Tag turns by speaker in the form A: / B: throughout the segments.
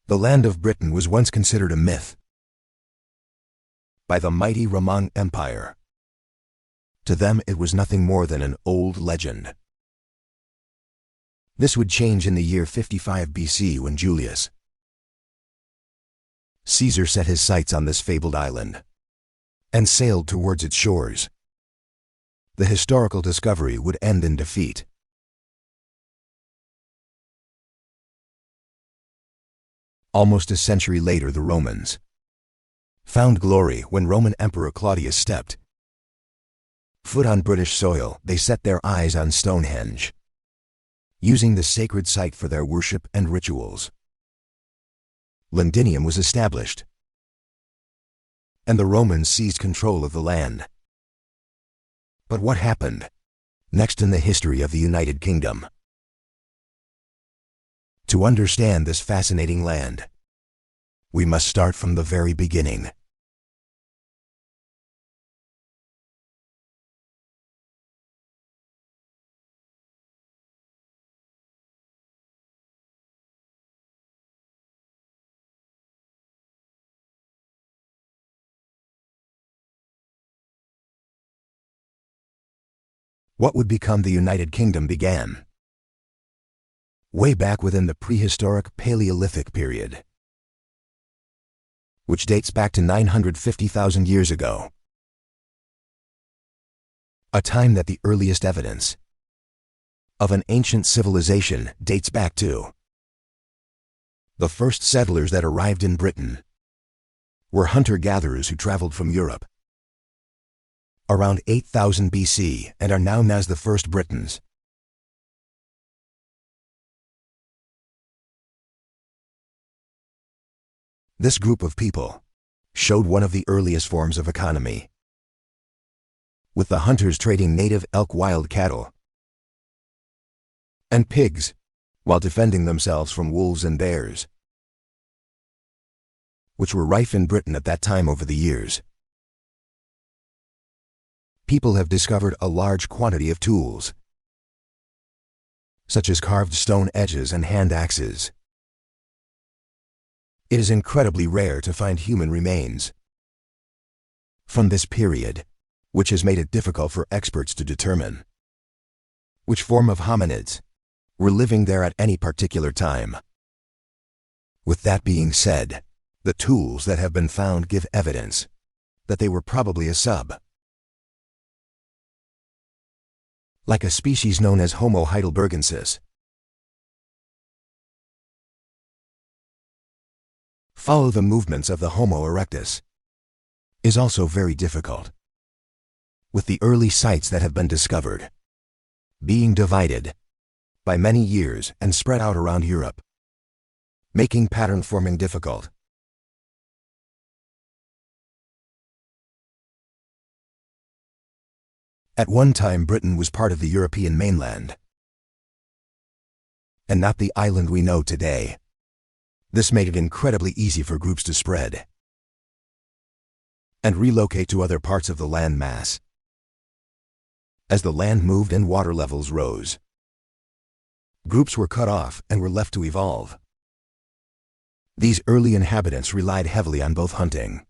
A: The land of Britain was once considered a myth by the mighty Roman Empire. To them it was nothing more than an old legend. This would change in the year 55 BC when Julius Caesar set his sights on this fabled island and sailed towards its shores. The historical discovery would end in defeat. Almost a century later, the Romans found glory when Roman Emperor Claudius stepped foot on British soil. They set their eyes on Stonehenge, using the sacred site for their worship and rituals. Londinium was established, and the Romans seized control of the land. But what happened next in the history of the United Kingdom? To understand this fascinating land, we must start from the very beginning. What would become the United Kingdom began way back within the prehistoric Paleolithic period, which dates back to 950,000 years ago, a time that the earliest evidence of an ancient civilization dates back to. The first settlers that arrived in Britain were hunter-gatherers who traveled from Europe around 8000 BC and are now known as the first Britons. This group of people showed one of the earliest forms of economy, with the hunters trading native elk, wild cattle, and pigs while defending themselves from wolves and bears, which were rife in Britain at that time. Over the years, people have discovered a large quantity of tools, such as carved stone edges and hand axes. It is incredibly rare to find human remains from this period, which has made it difficult for experts to determine which form of hominids were living there at any particular time. With that being said, the tools that have been found give evidence that they were probably a like a species known as Homo heidelbergensis. Follow the movements of the Homo erectus is also very difficult, with the early sites that have been discovered being divided by many years and spread out around Europe, making pattern forming difficult. At one time, Britain was part of the European mainland, and not the island we know today. This made it incredibly easy for groups to spread and relocate to other parts of the land mass. As the land moved and water levels rose, groups were cut off and were left to evolve. These early inhabitants relied heavily on both hunting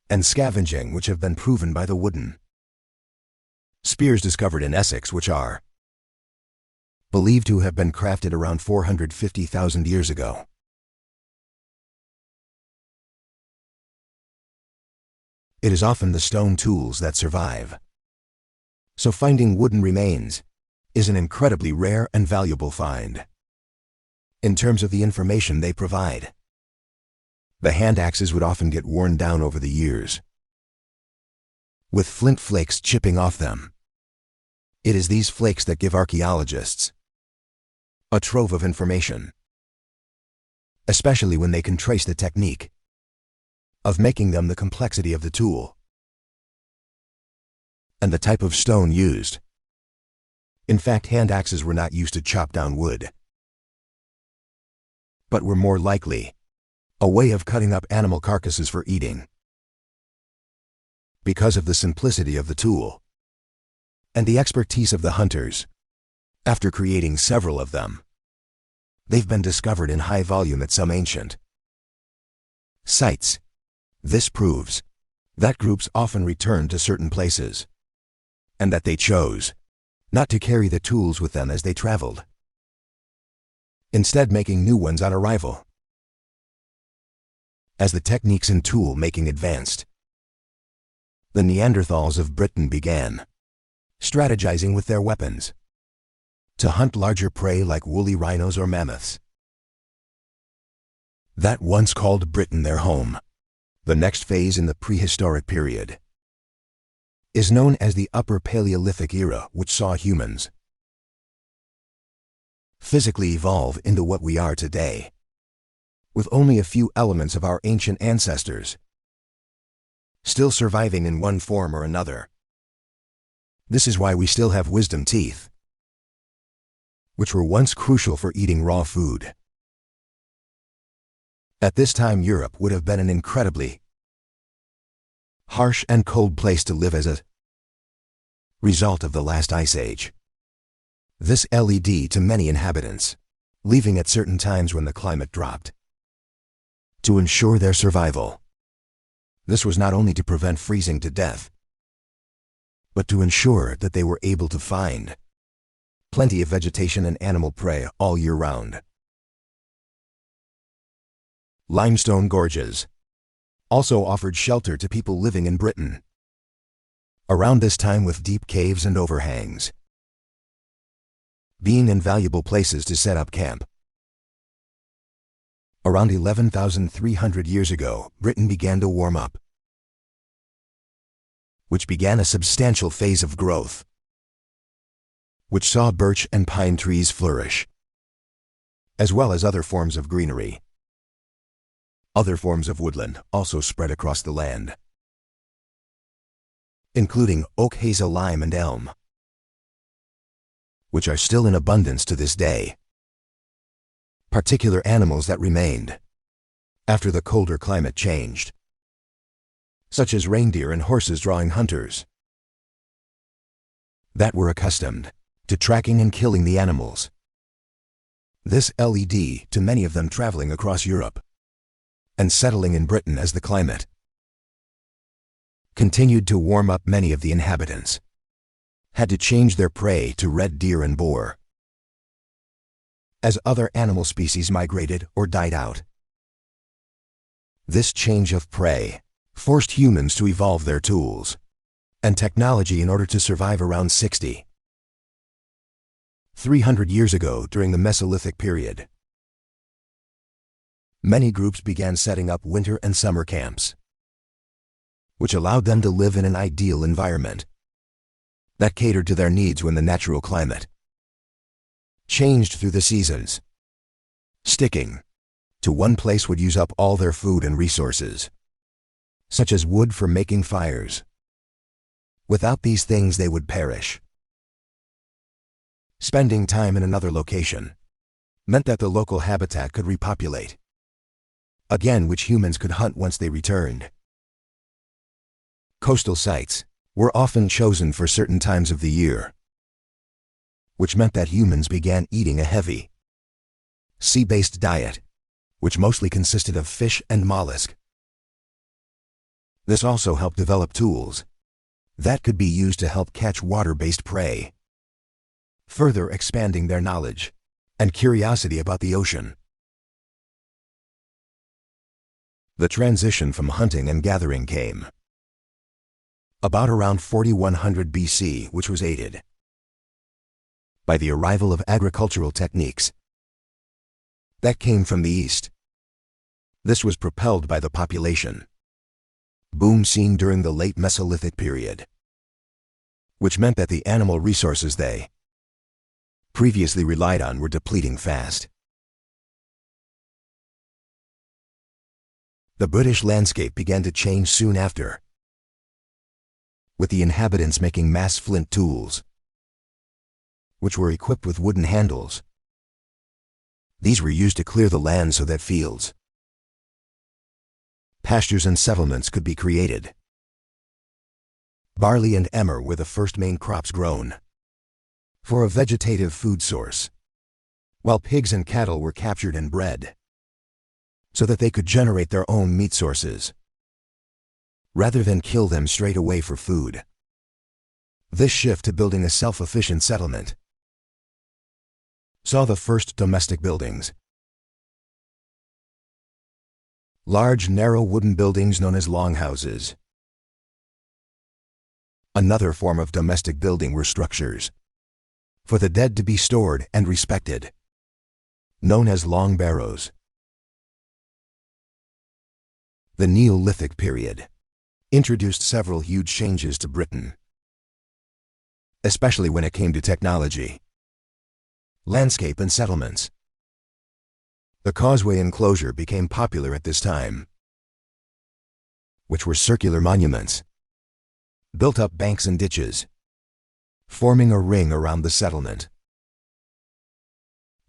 A: and scavenging, which have been proven by the wooden spears discovered in Essex, which are believed to have been crafted around 450,000 years ago. It is often the stone tools that survive, so finding wooden remains is an incredibly rare and valuable find. In terms of the information they provide, the hand axes would often get worn down over the years, with flint flakes chipping off them. It is these flakes that give archaeologists a trove of information, especially when they can trace the technique of making them, the complexity of the tool, and the type of stone used. In fact, hand axes were not used to chop down wood, but were more likely a way of cutting up animal carcasses for eating. Because of the simplicity of the tool and the expertise of the hunters, after creating several of them, they've been discovered in high volume at some ancient sites. This proves that groups often return to certain places, and that they chose not to carry the tools with them as they traveled, instead making new ones on arrival. As the techniques in tool making advanced, the Neanderthals of Britain began strategizing with their weapons to hunt larger prey like woolly rhinos or mammoths that once called Britain their home. The next phase in the prehistoric period is known as the Upper Paleolithic era, which saw humans physically evolve into what we are today, with only a few elements of our ancient ancestors still surviving in one form or another. This is why we still have wisdom teeth, which were once crucial for eating raw food. At this time, Europe would have been an incredibly harsh and cold place to live as a result of the last ice age. This led to many inhabitants leaving at certain times when the climate dropped to ensure their survival. This was not only to prevent freezing to death, but to ensure that they were able to find plenty of vegetation and animal prey all year round. Limestone gorges also offered shelter to people living in Britain around this time, with deep caves and overhangs being invaluable places to set up camp. Around 11,300 years ago, Britain began to warm up, which began a substantial phase of growth, which saw birch and pine trees flourish, as well as other forms of greenery. Other forms of woodland also spread across the land, including oak, hazel, lime, and elm, which are still in abundance to this day. Particular animals that remained after the colder climate changed, such as reindeer and horses, drawing hunters that were accustomed to tracking and killing the animals. This led to many of them traveling across Europe and settling in Britain as the climate continued to warm up. Many of the inhabitants had to change their prey to red deer and boar as other animal species migrated or died out. This change of prey forced humans to evolve their tools and technology in order to survive. Around 300 years ago, during the Mesolithic period, many groups began setting up winter and summer camps, which allowed them to live in an ideal environment that catered to their needs when the natural climate changed through the seasons. Sticking to one place would use up all their food and resources, such as wood for making fires. Without these things, they would perish. Spending time in another location meant that the local habitat could repopulate again, which humans could hunt once they returned. Coastal sites were often chosen for certain times of the year, which meant that humans began eating a heavy sea-based diet, which mostly consisted of fish and mollusk. This also helped develop tools that could be used to help catch water-based prey, further expanding their knowledge and curiosity about the ocean. The transition from hunting and gathering came about around 4100 BC, which was aided by the arrival of agricultural techniques that came from the east. This was propelled by the population boom seen during the late Mesolithic period, which meant that the animal resources they previously relied on were depleting fast. The British landscape began to change soon after, with the inhabitants making mass flint tools, which were equipped with wooden handles. These were used to clear the land so that fields, pastures, and settlements could be created. Barley and emmer were the first main crops grown for a vegetative food source. while pigs and cattle were captured and bred, so that they could generate their own meat sources, rather than kill them straight away for food. This shift to building a self-sufficient settlement saw the first domestic buildings. Large, narrow wooden buildings known as longhouses. Another form of domestic building were structures for the dead to be stored and respected, known as long barrows. The Neolithic period introduced several huge changes to Britain, especially when it came to technology, landscape and settlements. The causeway enclosure became popular at this time, which were circular monuments, built up banks and ditches, forming a ring around the settlement.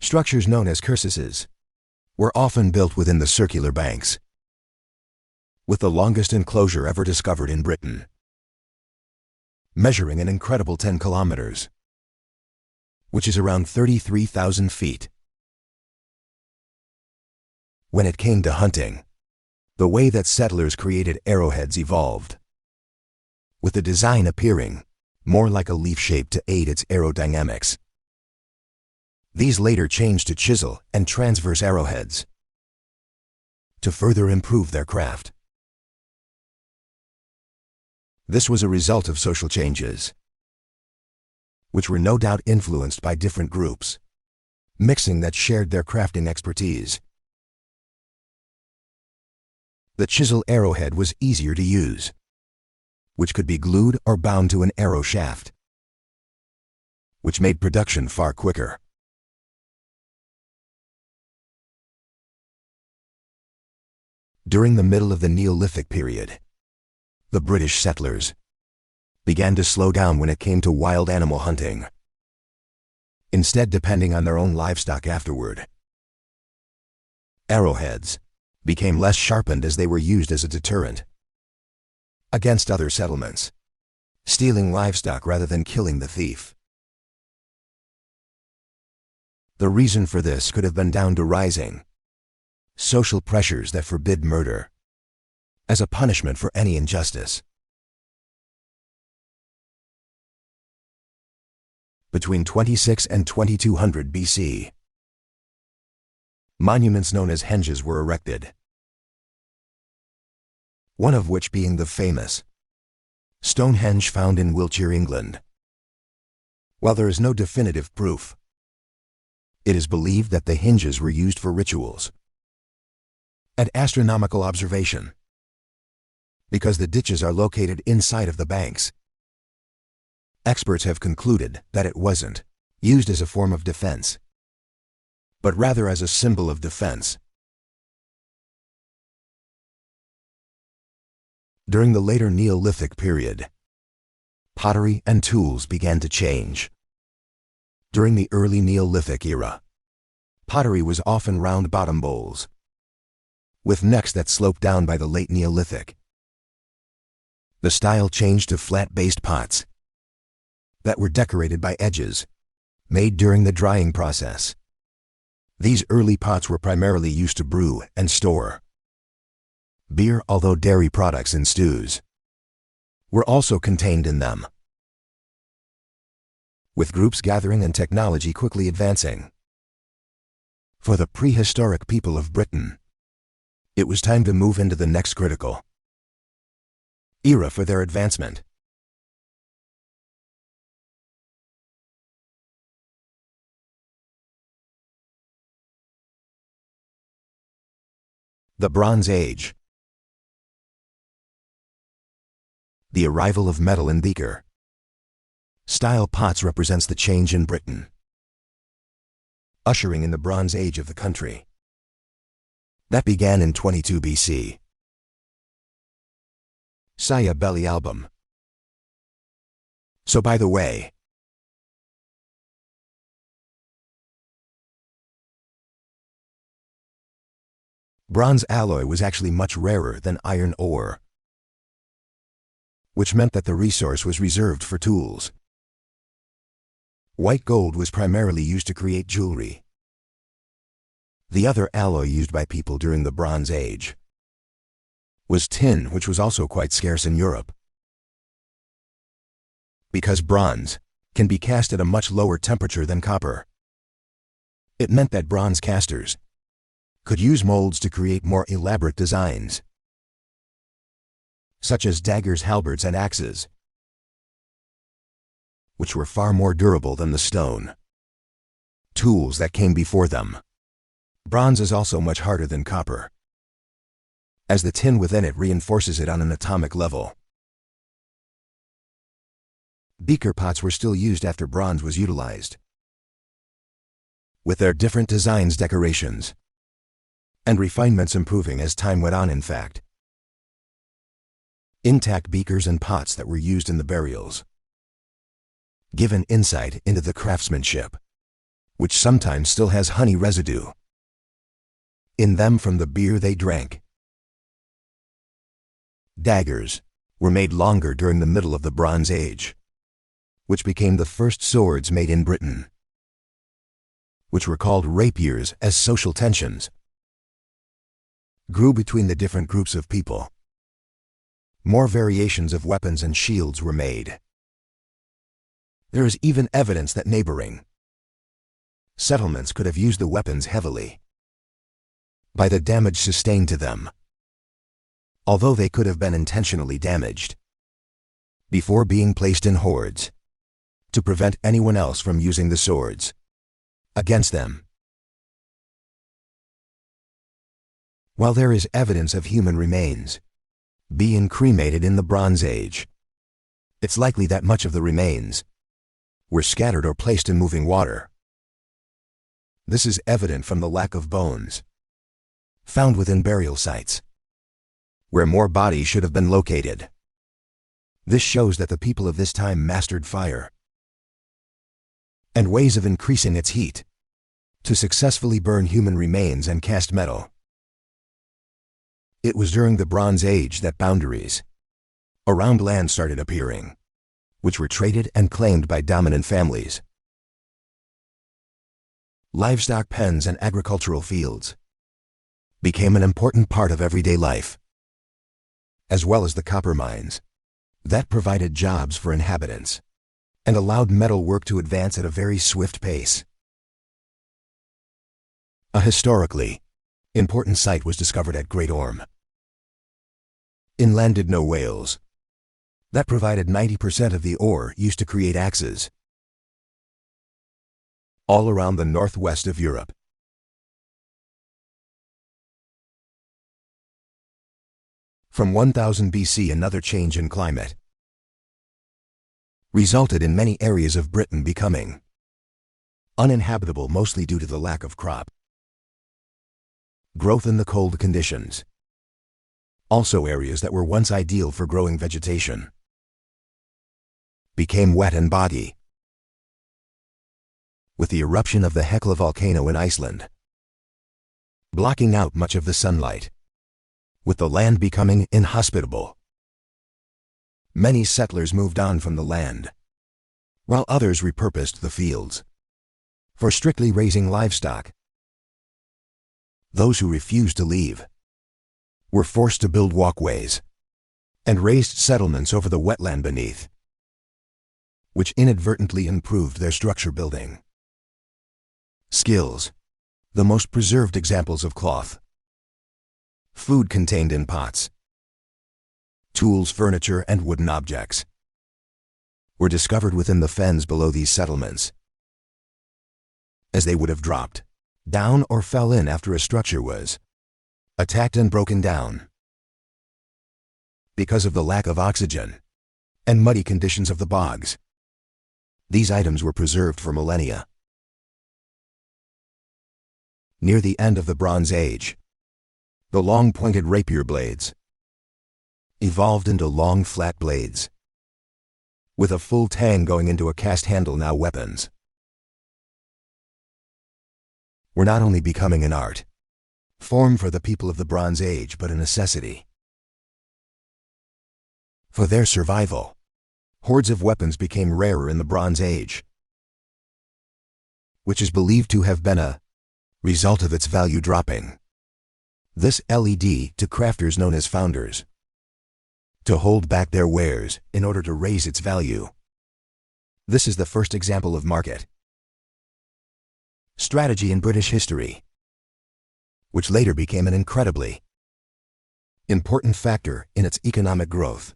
A: Structures known as cursuses were often built within the circular banks, with the longest enclosure ever discovered in Britain, measuring an incredible 10 kilometers, which is around 33,000 feet. When it came to hunting, the way that settlers created arrowheads evolved, with the design appearing more like a leaf shape to aid its aerodynamics. These later changed to chisel and transverse arrowheads to further improve their craft. This was a result of social changes, which were no doubt influenced by different groups, mixing that shared their crafting expertise. The chisel arrowhead was easier to use, which could be glued or bound to an arrow shaft, which made production far quicker. During the middle of the Neolithic period, the British settlers began to slow down when it came to wild animal hunting, instead depending on their own livestock afterward. Arrowheads became less sharpened as they were used as a deterrent against other settlements, stealing livestock rather than killing the thief. The reason for this could have been down to rising social pressures that forbid murder as a punishment for any injustice. Between 26 and 2200 BC, monuments known as henges were erected, one of which being the famous Stonehenge found in Wiltshire, England. While there is no definitive proof, it is believed that the hinges were used for rituals and astronomical observation, because the ditches are located inside of the banks. Experts have concluded that it wasn't used as a form of defense, but rather as a symbol of defense. During the later Neolithic period, pottery and tools began to change. During the early Neolithic era, pottery was often round bottom bowls, with necks that sloped down by the late Neolithic. The style changed to flat-based pots that were decorated by edges, made during the drying process. These early pots were primarily used to brew and store beer, although dairy products and stews were also contained in them. With groups gathering and technology quickly advancing, for the prehistoric people of Britain, it was time to move into the next critical era for their advancement. The Bronze Age. The arrival of metal in beaker style pots represents the change in Britain, ushering in the Bronze Age of the country. That began in 22 BC. Saya Belly Album. So by the way, bronze alloy was actually much rarer than iron ore, which meant that the resource was reserved for tools. White gold was primarily used to create jewelry, The other alloy used by people during the Bronze Age was tin, which was also quite scarce in Europe. Because bronze can be cast at a much lower temperature than copper, it meant that bronze casters could use molds to create more elaborate designs, such as daggers, halberds, and axes, which were far more durable than the stone tools that came before them. Bronze is also much harder than copper, as the tin within it reinforces it on an atomic level. Beaker pots were still used after bronze was utilized, with their different designs, decorations, and refinements improving as time went on. In fact, intact beakers and pots that were used in the burials give an insight into the craftsmanship, which sometimes still has honey residue in them from the beer they drank. Daggers were made longer during the middle of the Bronze Age, which became the first swords made in Britain, which were called rapiers, as social tensions grew between the different groups of people. More variations of weapons and shields were made. There is even evidence that neighboring settlements could have used the weapons heavily by the damage sustained to them, although they could have been intentionally damaged before being placed in hoards to prevent anyone else from using the swords against them. While there is evidence of human remains being cremated in the Bronze Age, it's likely that much of the remains were scattered or placed in moving water. This is evident from the lack of bones found within burial sites, where more bodies should have been located. This shows that the people of this time mastered fire and ways of increasing its heat to successfully burn human remains and cast metal. It was during the Bronze Age that boundaries around land started appearing, which were traded and claimed by dominant families. Livestock pens and agricultural fields became an important part of everyday life, as well as the copper mines that provided jobs for inhabitants and allowed metal work to advance at a very swift pace. A historically important site was discovered at Great Orme in Llandudno, Wales, that provided 90% of the ore used to create axes all around the northwest of Europe. From 1000 BC, another change in climate resulted in many areas of Britain becoming uninhabitable, mostly due to the lack of crop growth in the cold conditions. Also, areas that were once ideal for growing vegetation became wet and boggy, with the eruption of the Hekla volcano in Iceland blocking out much of the sunlight, with the land becoming inhospitable. Many settlers moved on from the land, while others repurposed the fields for strictly raising livestock. Those who refused to leave were forced to build walkways and raised settlements over the wetland beneath, which inadvertently improved their structure building skills. The most preserved examples of cloth, food contained in pots, tools, furniture, and wooden objects were discovered within the fens below these settlements, as they would have dropped down or fell in after a structure was attacked and broken down. Because of the lack of oxygen and muddy conditions of the bogs, these items were preserved for millennia. Near the end of the Bronze Age, the long pointed rapier blades evolved into long flat blades, with a full tang going into a cast handle. Now weapons were not only becoming an art form for the people of the Bronze Age, but a necessity for their survival. Hordes of weapons became rarer in the Bronze Age, which is believed to have been a result of its value dropping. This led to crafters known as founders to hold back their wares in order to raise its value. This is the first example of market strategy in British history, which later became an incredibly important factor in its economic growth.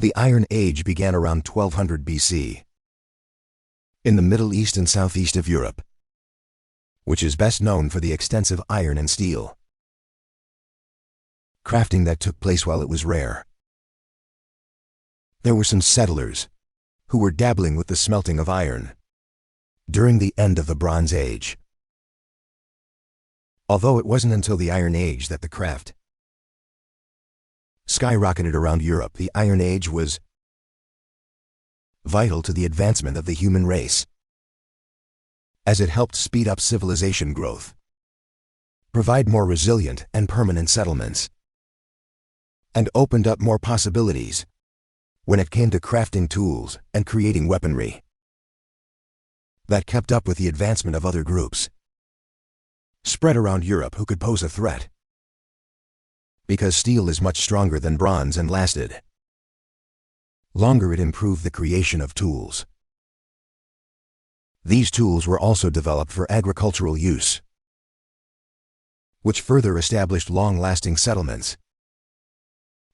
A: The Iron Age began around 1200 BC in the Middle East and southeast of Europe, which is best known for the extensive iron and steel crafting that took place while it was rare. There were some settlers who were dabbling with the smelting of iron during the end of the Bronze Age. Although it wasn't until the Iron Age that the craft skyrocketed around Europe, the Iron Age was vital to the advancement of the human race, as it helped speed up civilization growth, provide more resilient and permanent settlements, and opened up more possibilities when it came to crafting tools and creating weaponry that kept up with the advancement of other groups spread around Europe who could pose a threat. Because steel is much stronger than bronze and lasted longer, it improved the creation of tools. These tools were also developed for agricultural use, which further established long-lasting settlements.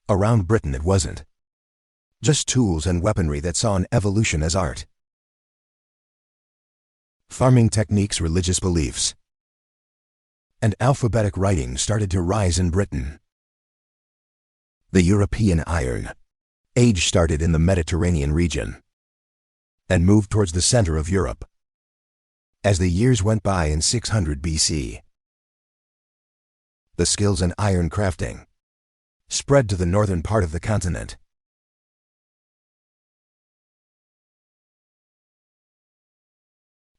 A: Around Britain, it wasn't just tools and weaponry that saw an evolution as art, farming techniques, religious beliefs, and alphabetic writing started to rise in Britain. The European Iron Age started in the Mediterranean region and moved towards the center of Europe. As the years went by in 600 BC, the skills in iron crafting spread to the northern part of the continent.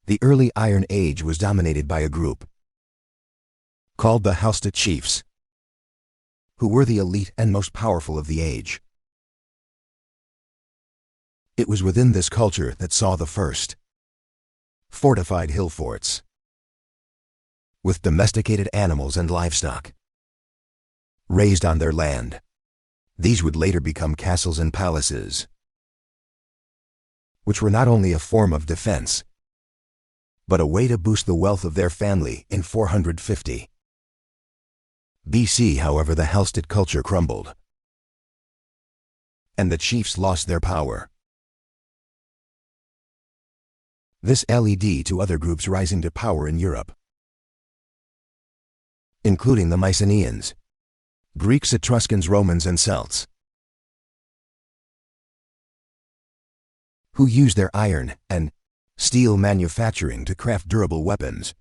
A: The early Iron Age was dominated by a group called the Hallstatt chiefs, who were the elite and most powerful of the age. It was within this culture that saw the first fortified hill forts with domesticated animals and livestock raised on their land. These would later become castles and palaces, which were not only a form of defense, but a way to boost the wealth of their family. In 450 BC, however, the Hallstatt culture crumbled, and the chiefs lost their power. This led to other groups rising to power in Europe, including the Mycenaeans, Greeks, Etruscans, Romans, and Celts, who used their iron and steel manufacturing to craft durable weapons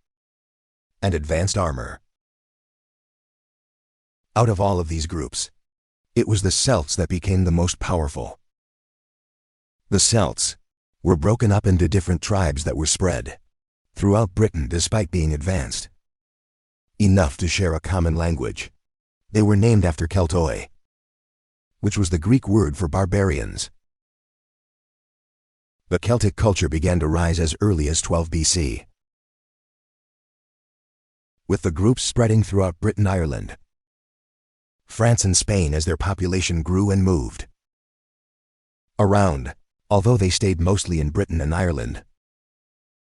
A: and advanced armor. Out of all of these groups, it was the Celts that became the most powerful. The Celts were broken up into different tribes that were spread throughout Britain despite being advanced enough to share a common language. They were named after Keltoi, which was the Greek word for barbarians. The Celtic culture began to rise as early as 12 BC, with the groups spreading throughout Britain, Ireland, France, and Spain as their population grew and moved around, although they stayed mostly in Britain and Ireland,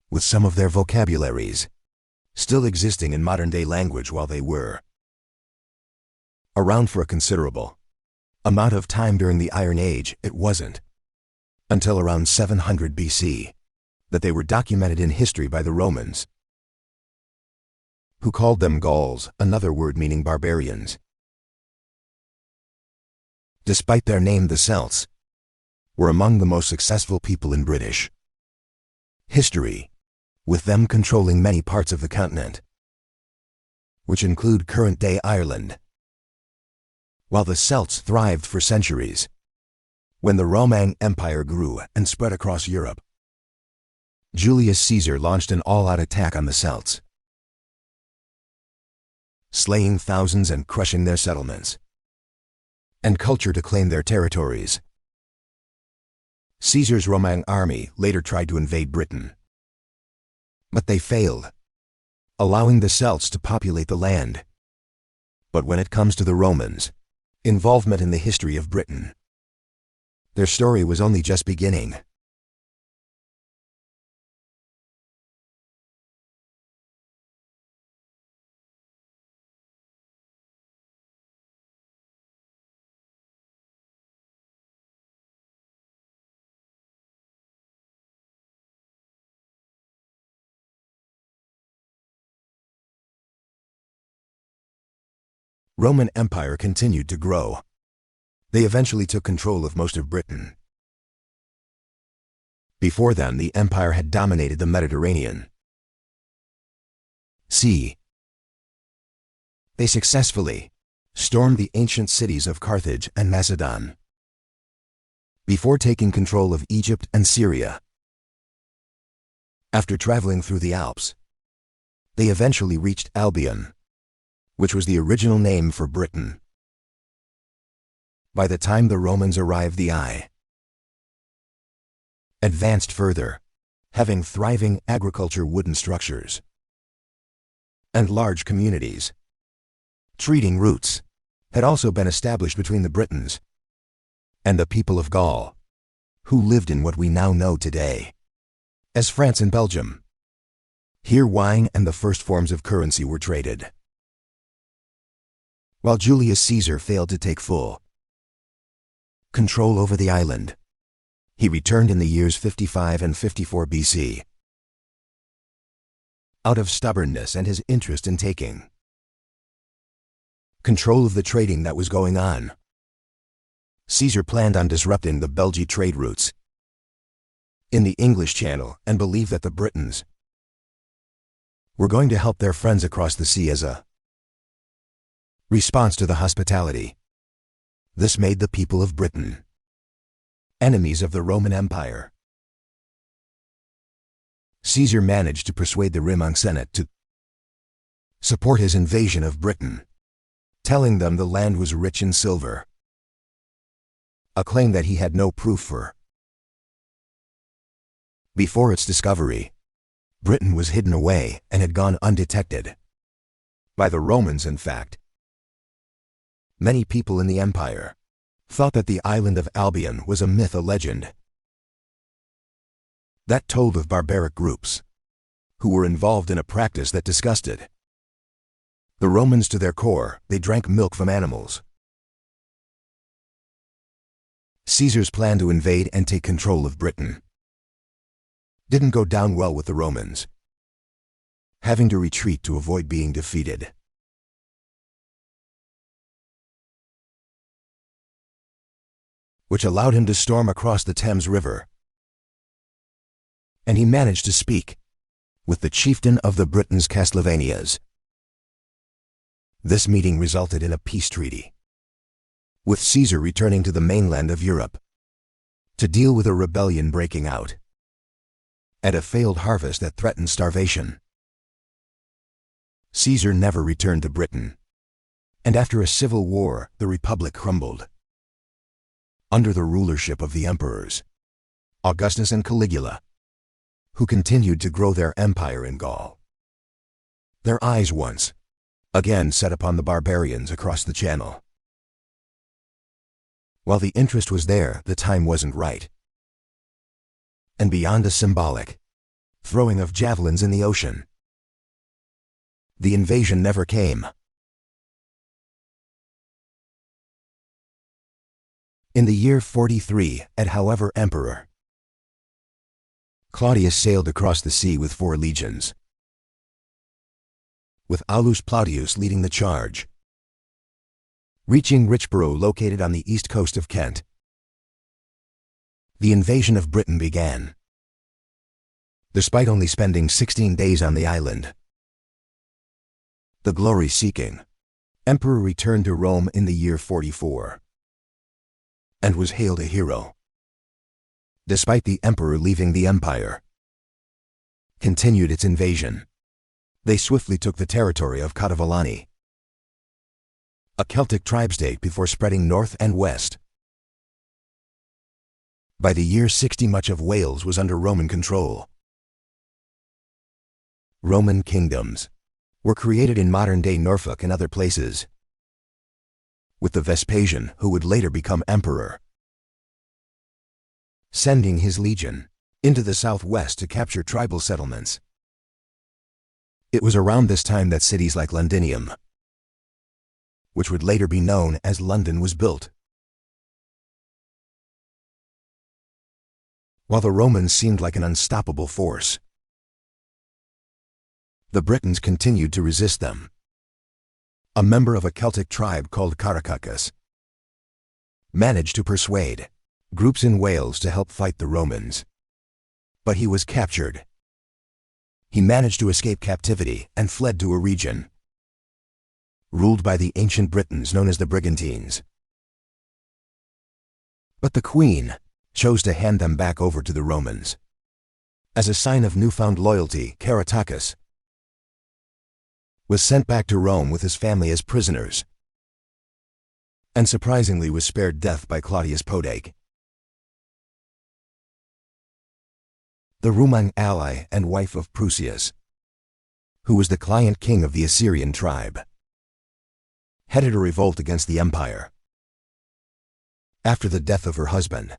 A: with some of their vocabularies still existing in modern-day language while they were around for a considerable amount of time during the Iron Age. It wasn't until around 700 BC that they were documented in history by the Romans, who called them Gauls, another word meaning barbarians. Despite their name, the Celts were among the most successful people in British history, with them controlling many parts of the continent, which include current-day Ireland. While the Celts thrived for centuries, when the Roman Empire grew and spread across Europe, Julius Caesar launched an all-out attack on the Celts. slaying thousands and crushing their settlements, and culture to claim their territories. Caesar's Roman army later tried to invade Britain, but they failed, allowing the Celts to populate the land. But when it comes to the Romans' involvement in the history of Britain, their story was only just beginning. Roman Empire continued to grow. They eventually took control of most of Britain. Before then, the empire had dominated the Mediterranean Sea. They successfully stormed the ancient cities of Carthage and Macedon before taking control of Egypt and Syria. After traveling through the Alps, they eventually reached Albion, which was the original name for Britain. By the time the Romans arrived, the Eye advanced further, having thriving agriculture, wooden structures, and large communities. Trading routes had also been established between the Britons and the people of Gaul, who lived in what we now know today as France and Belgium. Here wine and the first forms of currency were traded. While Julius Caesar failed to take full control over the island, he returned in the years 55 and 54 BC. Out of stubbornness and his interest in taking control of the trading that was going on, Caesar planned on disrupting the Belgian trade routes in the English Channel and believed that the Britons were going to help their friends across the sea as a response to the hospitality. This made the people of Britain enemies of the Roman Empire. Caesar managed to persuade the Roman Senate to support his invasion of Britain, telling them the land was rich in silver, a claim that he had no proof for. Before its discovery, Britain was hidden away and had gone undetected by the Romans. In fact, many people in the empire thought that the island of Albion was a myth, a legend that told of barbaric groups who were involved in a practice that disgusted the Romans to their core. They drank milk from animals. Caesar's plan to invade and take control of Britain didn't go down well with the Romans, having to retreat to avoid being defeated. Which allowed him to storm across the Thames River. And he managed to speak with the chieftain of the Britons, Castlevanias. This meeting resulted in a peace treaty, with Caesar returning to the mainland of Europe to deal with a rebellion breaking out and a failed harvest that threatened starvation. Caesar never returned to Britain, and after a civil war, the Republic crumbled under the rulership of the emperors, Augustus and Caligula, who continued to grow their empire in Gaul. Their eyes once again set upon the barbarians across the Channel. While the interest was there, the time wasn't right. And beyond a symbolic throwing of javelins in the ocean, the invasion never came. In the year 43, however, Emperor Claudius sailed across the sea with 4 legions, with Aulus Plautius leading the charge, reaching Richborough, located on the east coast of Kent. The invasion of Britain began. Despite only spending 16 days on the island, the glory-seeking emperor returned to Rome in the year 44 and was hailed a hero. Despite the emperor leaving, the empire continued its invasion. They swiftly took the territory of Catuvellauni, a Celtic tribe-state before spreading north and west. By the year 60, much of Wales was under Roman control. Roman kingdoms were created in modern-day Norfolk and other places, with the Vespasian, who would later become emperor, sending his legion into the southwest to capture tribal settlements. It was around this time that cities like Londinium, which would later be known as London, was built. While the Romans seemed like an unstoppable force, the Britons continued to resist them. A member of a Celtic tribe called Caractacus managed to persuade groups in Wales to help fight the Romans, but he was captured. He managed to escape captivity and fled to a region ruled by the ancient Britons known as the Brigantines. But the queen chose to hand them back over to the Romans. As a sign of newfound loyalty, Caractacus was sent back to Rome with his family as prisoners, and surprisingly was spared death by Claudius Podac, the Roman ally and wife of Prusias, who was the client king of the Assyrian tribe, headed a revolt against the empire. After the death of her husband,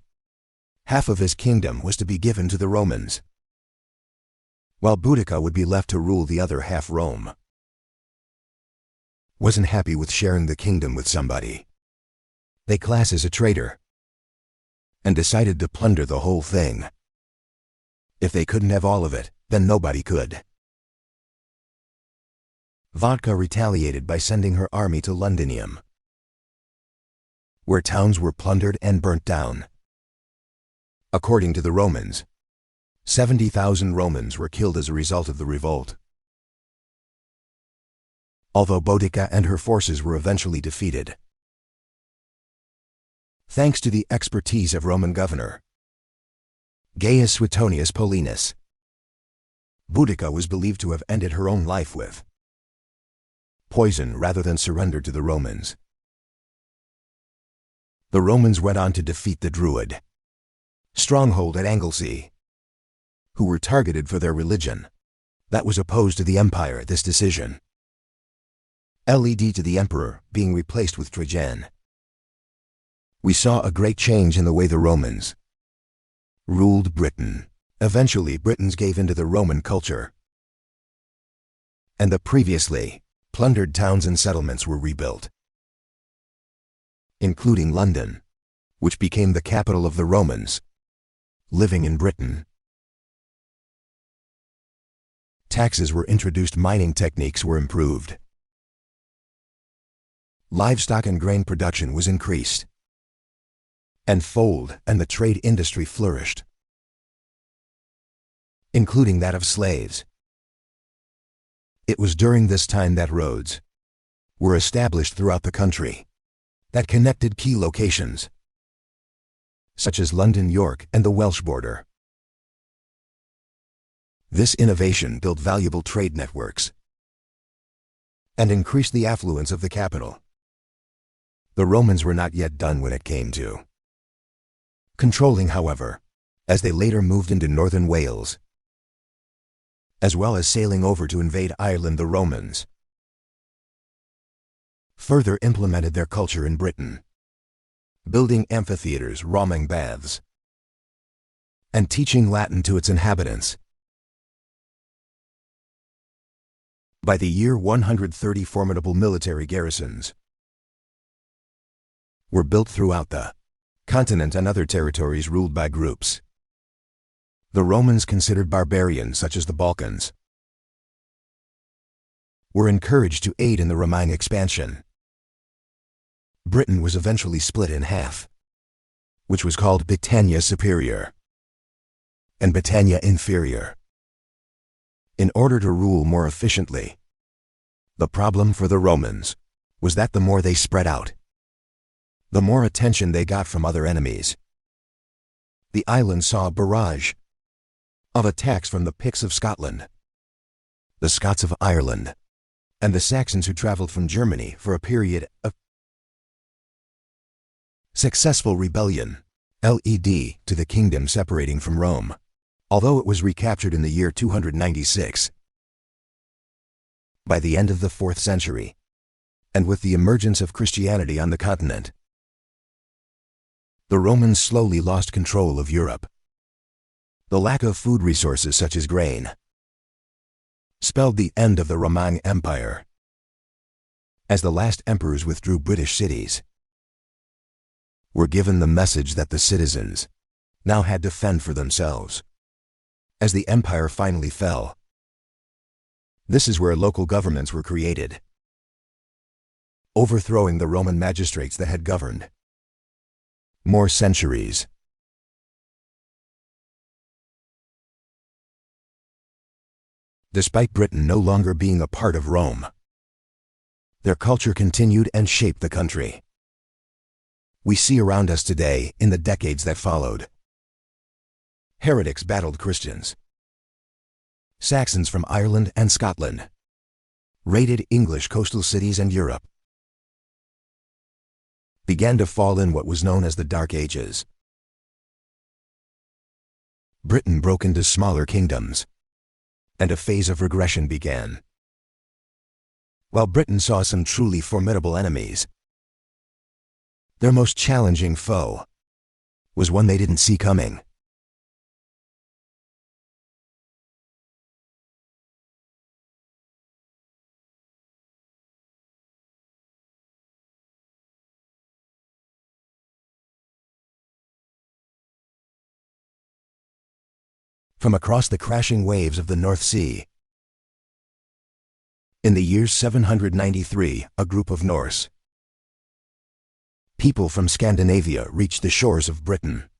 A: half of his kingdom was to be given to the Romans, while Boudica would be left to rule the other half. Rome wasn't happy with sharing the kingdom with somebody they class as a traitor, and decided to plunder the whole thing. If they couldn't have all of it, then nobody could. Vodka retaliated by sending her army to Londinium, where towns were plundered and burnt down. According to the Romans, 70,000 Romans were killed as a result of the revolt. Although Boudica and her forces were eventually defeated, thanks to the expertise of Roman governor Gaius Suetonius Paulinus, Boudica was believed to have ended her own life with poison rather than surrender to the Romans. The Romans went on to defeat the Druid stronghold at Anglesey, who were targeted for their religion that was opposed to the empire. This decision led to the emperor being replaced with Trajan. We saw a great change in the way the Romans ruled Britain. Eventually, Britons gave into the Roman culture, and the previously plundered towns and settlements were rebuilt, including London, which became the capital of the Romans living in Britain. Taxes were introduced, mining techniques were improved, livestock and grain production was increased, and the trade industry flourished, including that of slaves. It was during this time that roads were established throughout the country that connected key locations, such as London, York, and the Welsh border. This innovation built valuable trade networks and increased the affluence of the capital. The Romans were not yet done when it came to controlling, however, as they later moved into northern Wales, as well as sailing over to invade Ireland. The Romans further implemented their culture in Britain, building amphitheaters, Roman baths, and teaching Latin to its inhabitants. By the year 130, formidable military garrisons were built throughout the continent and other territories ruled by groups the Romans considered barbarians, such as the Balkans, were encouraged to aid in the Roman expansion. Britain was eventually split in half, which was called Britannia Superior and Britannia Inferior, in order to rule more efficiently. The problem for the Romans was that the more they spread out, the more attention they got from other enemies. The island saw a barrage of attacks from the Picts of Scotland, the Scots of Ireland, and the Saxons who traveled from Germany for a period of Successful rebellion, led to the kingdom separating from Rome, although it was recaptured in the year 296. By the end of the 4th century, and with the emergence of Christianity on the continent, the Romans slowly lost control of Europe. The lack of food resources such as grain spelled the end of the Roman Empire, as the last emperors withdrew British cities were given the message that the citizens now had to fend for themselves. As the empire finally fell, this is where local governments were created, overthrowing the Roman magistrates that had governed more centuries. Despite Britain no longer being a part of Rome, their culture continued and shaped the country. We see around us today, in the decades that followed, heretics battled Christians. Saxons from Ireland and Scotland raided English coastal cities, and Europe began to fall in what was known as the Dark Ages. Britain broke into smaller kingdoms, and a phase of regression began. While Britain saw some truly formidable enemies, their most challenging foe was one they didn't see coming. From across the crashing waves of the North Sea, in the year 793, a group of Norse people from Scandinavia reached the shores of Britain.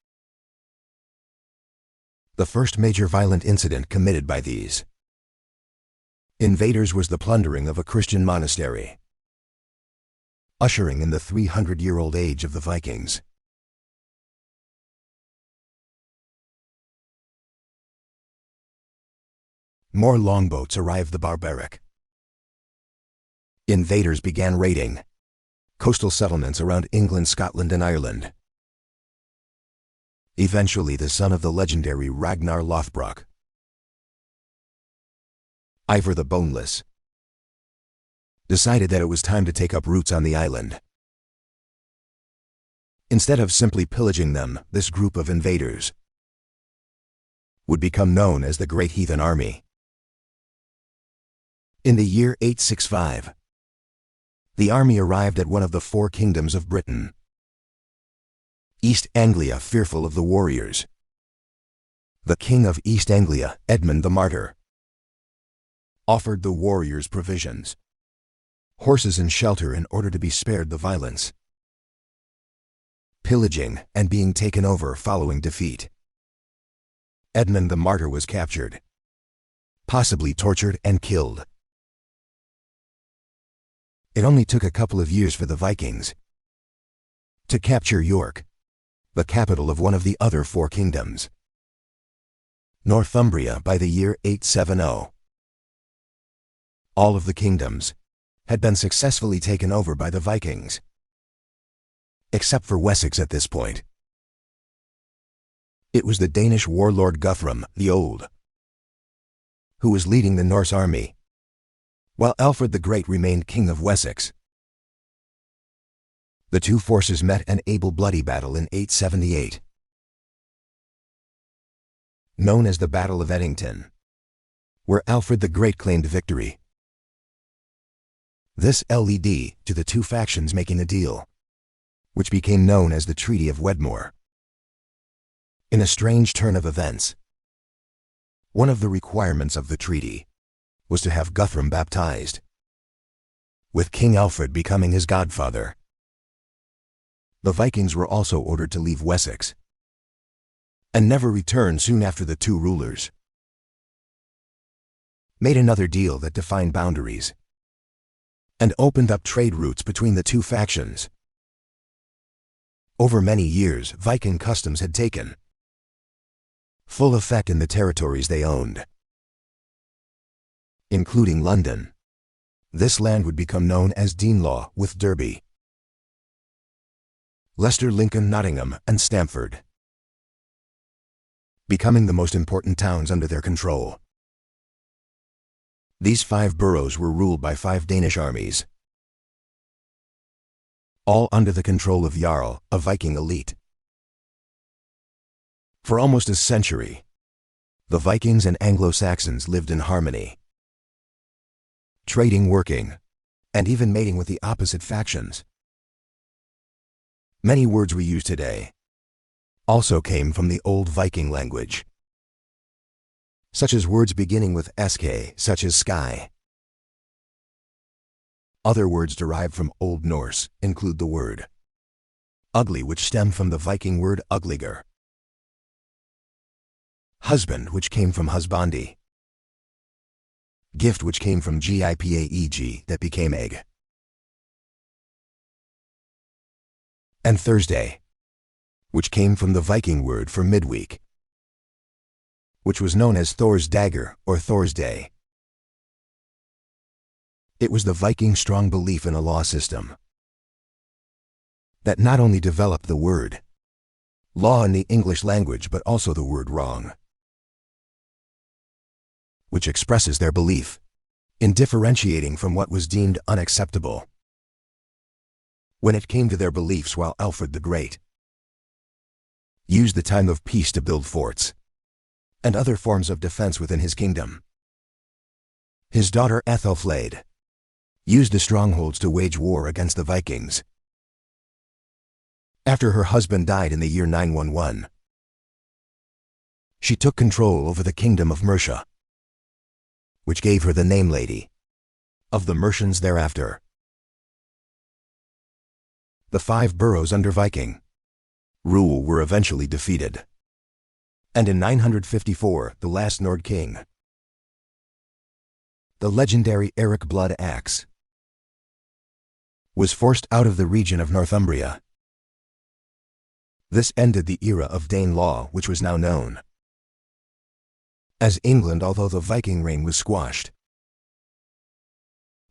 A: The first major violent incident committed by these invaders was the plundering of a Christian monastery, ushering in the 300-year-old age of the Vikings. More longboats arrived. The barbaric invaders began raiding coastal settlements around England, Scotland, and Ireland. Eventually, the son of the legendary Ragnar Lothbrok, Ivar the Boneless, decided that it was time to take up roots on the island. Instead of simply pillaging them, this group of invaders would become known as the Great Heathen Army. In the year 865, the army arrived at one of the 4 kingdoms of Britain. East Anglia, fearful of the warriors, the king of East Anglia, Edmund the Martyr, offered the warriors provisions, horses, and shelter in order to be spared the violence, pillaging, and being taken over following defeat. Edmund the Martyr was captured, possibly tortured and killed. It only took a couple of years for the Vikings to capture York, the capital of one of the other 4 kingdoms, Northumbria, by the year 870. All of the kingdoms had been successfully taken over by the Vikings, except for Wessex at this point. It was the Danish warlord Guthrum the Old who was leading the Norse army, while Alfred the Great remained king of Wessex. The two forces met an bloody battle in 878, known as the Battle of Edington, where Alfred the Great claimed victory. This led to the two factions making a deal, which became known as the Treaty of Wedmore. In a strange turn of events, one of the requirements of the treaty was to have Guthrum baptized, with King Alfred becoming his godfather. The Vikings were also ordered to leave Wessex and never return soon after. The two rulers made another deal that defined boundaries and opened up trade routes between the two factions. Over many years, Viking customs had taken full effect in the territories they owned, including London. This land would become known as Danelaw with Derby. Leicester, Lincoln, Nottingham, and Stamford, becoming the most important towns under their control. These 5 boroughs were ruled by 5 Danish armies, all under the control of Jarl, a Viking elite. For almost a century, the Vikings and Anglo-Saxons lived in harmony, trading, working, and even mating with the opposite factions. Many words we use today also came from the Old Viking language, such as words beginning with sk, such as sky. Other words derived from Old Norse include the word ugly, which stemmed from the Viking word ugliger, husband, which came from husbandi, gift, which came from gipaeg, that became egg, and Thursday, which came from the Viking word for midweek, which was known as Thor's dagger or Thor's day. It was the Viking strong belief in a law system that not only developed the word law in the English language, but also the word wrong, which expresses their belief in differentiating from what was deemed unacceptable when it came to their beliefs. While Alfred the Great used the time of peace to build forts and other forms of defense within his kingdom, his daughter Ethelflaed used the strongholds to wage war against the Vikings. After her husband died in the year 911, she took control over the kingdom of Mercia, which gave her the name Lady of the Mercians thereafter. The 5 boroughs under Viking rule were eventually defeated, and in 954, the last Nord king, the legendary Eric Blood Axe, was forced out of the region of Northumbria. This ended the era of Dane law, which was now known as England, although the Viking reign was squashed.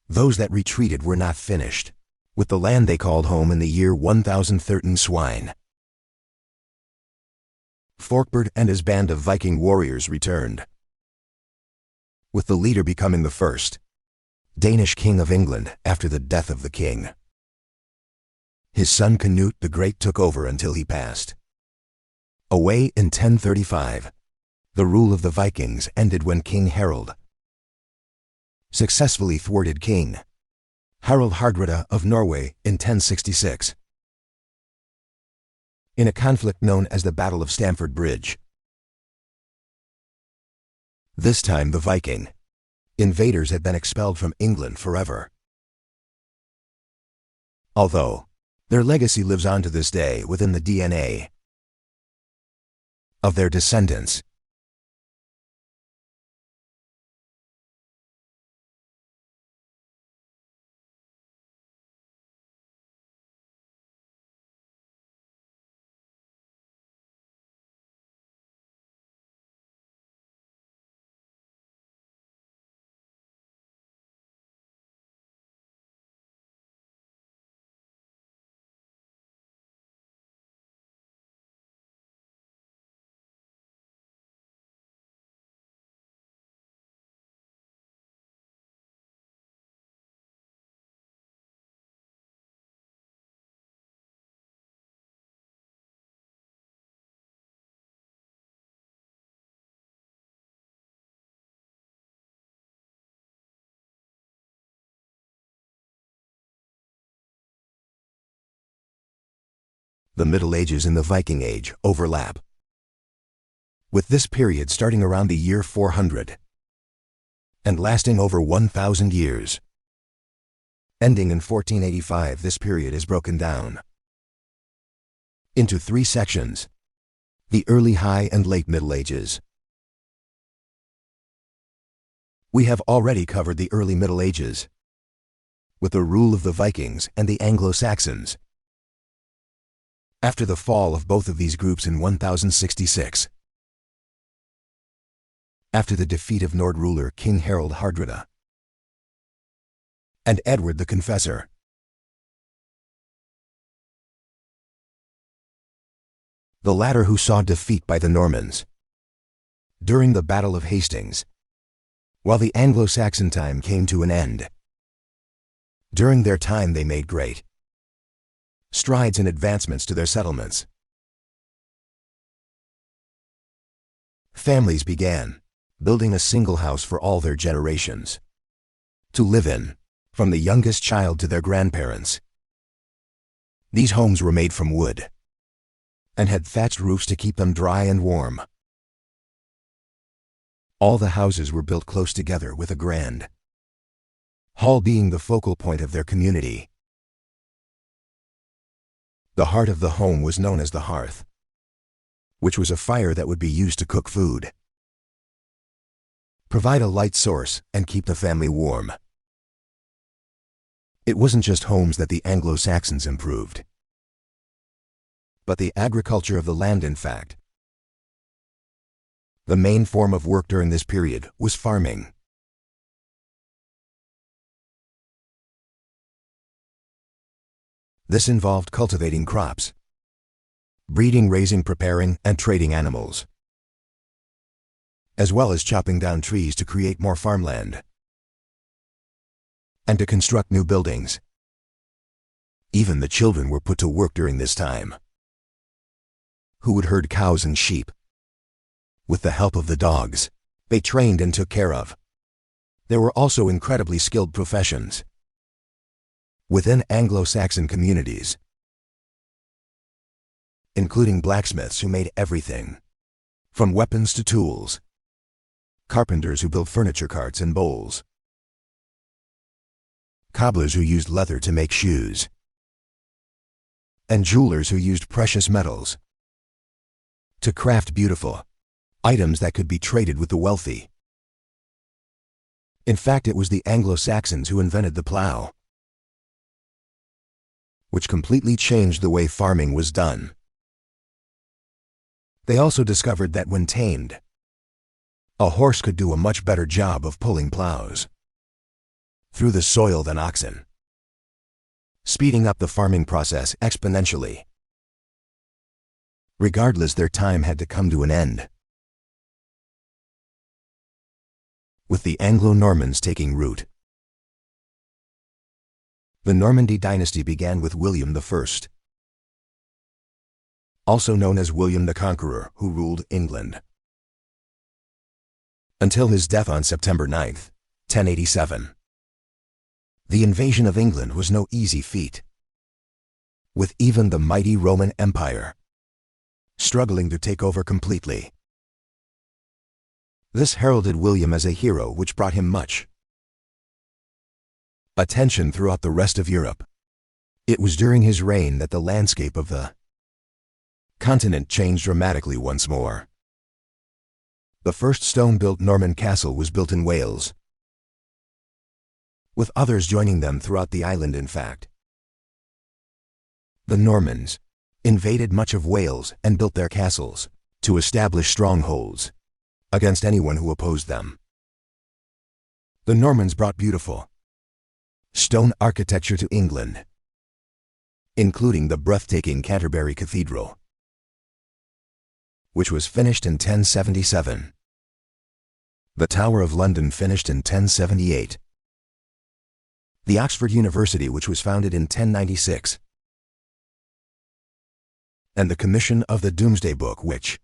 A: Those that retreated were not finished with the land they called home in the year 1013 swine. Forkbeard and his band of Viking warriors returned, with the leader becoming the first Danish king of England after the death of the king. His son Canute the Great took over until he passed away in 1035. The rule of the Vikings ended when King Harold successfully thwarted King Harald Hardrada of Norway in 1066 in a conflict known as the Battle of Stamford Bridge. This time the Viking invaders had been expelled from England forever, although their legacy lives on to this day within the DNA of their descendants. The Middle Ages and the Viking Age overlap, with this period starting around the year 400 and lasting over 1,000 years. Ending in 1485, this period is broken down into 3 sections: the early, high, and late Middle Ages. We have already covered the early Middle Ages, with the rule of the Vikings and the Anglo-Saxons. After the fall of both of these groups in 1066, after the defeat of Nord ruler King Harald Hardrada and Edward the Confessor, the latter who saw defeat by the Normans during the Battle of Hastings, while the Anglo-Saxon time came to an end. During their time they made great strides and advancements to their settlements. Families began building a single house for all their generations to live in, from the youngest child to their grandparents. These homes were made from wood and had thatched roofs to keep them dry and warm. All the houses were built close together with a grand hall being the focal point of their community. The heart of the home was known as the hearth, which was a fire that would be used to cook food, provide a light source, and keep the family warm. It wasn't just homes that the Anglo-Saxons improved, but the agriculture of the land, in fact. The main form of work during this period was farming. This involved cultivating crops, breeding, raising, preparing, and trading animals, as well as chopping down trees to create more farmland and to construct new buildings. Even the children were put to work during this time, who would herd cows and sheep with the help of the dogs they trained and took care of. There were also incredibly skilled professions within Anglo-Saxon communities, including blacksmiths who made everything from weapons to tools, carpenters who built furniture, carts and bowls, cobblers who used leather to make shoes, and jewelers who used precious metals to craft beautiful items that could be traded with the wealthy. In fact, it was the Anglo-Saxons who invented the plow, which completely changed the way farming was done. They also discovered that when tamed, a horse could do a much better job of pulling plows through the soil than oxen, speeding up the farming process exponentially. Regardless, their time had to come to an end, with the Anglo-Normans taking root. The Normandy dynasty began with William I, also known as William the Conqueror, who ruled England until his death on September 9, 1087. The invasion of England was no easy feat, with even the mighty Roman Empire struggling to take over completely. This heralded William as a hero, which brought him much attention throughout the rest of Europe. It was during his reign that the landscape of the continent changed dramatically once more. The first stone-built Norman castle was built in Wales, with others joining them throughout the island. In fact, the Normans invaded much of Wales and built their castles to establish strongholds against anyone who opposed them. The Normans brought beautiful stone architecture to England, including the breathtaking Canterbury Cathedral, which was finished in 1077. The Tower of London, finished in 1078. The Oxford University, which was founded in 1096. And the Commission of the Domesday Book, which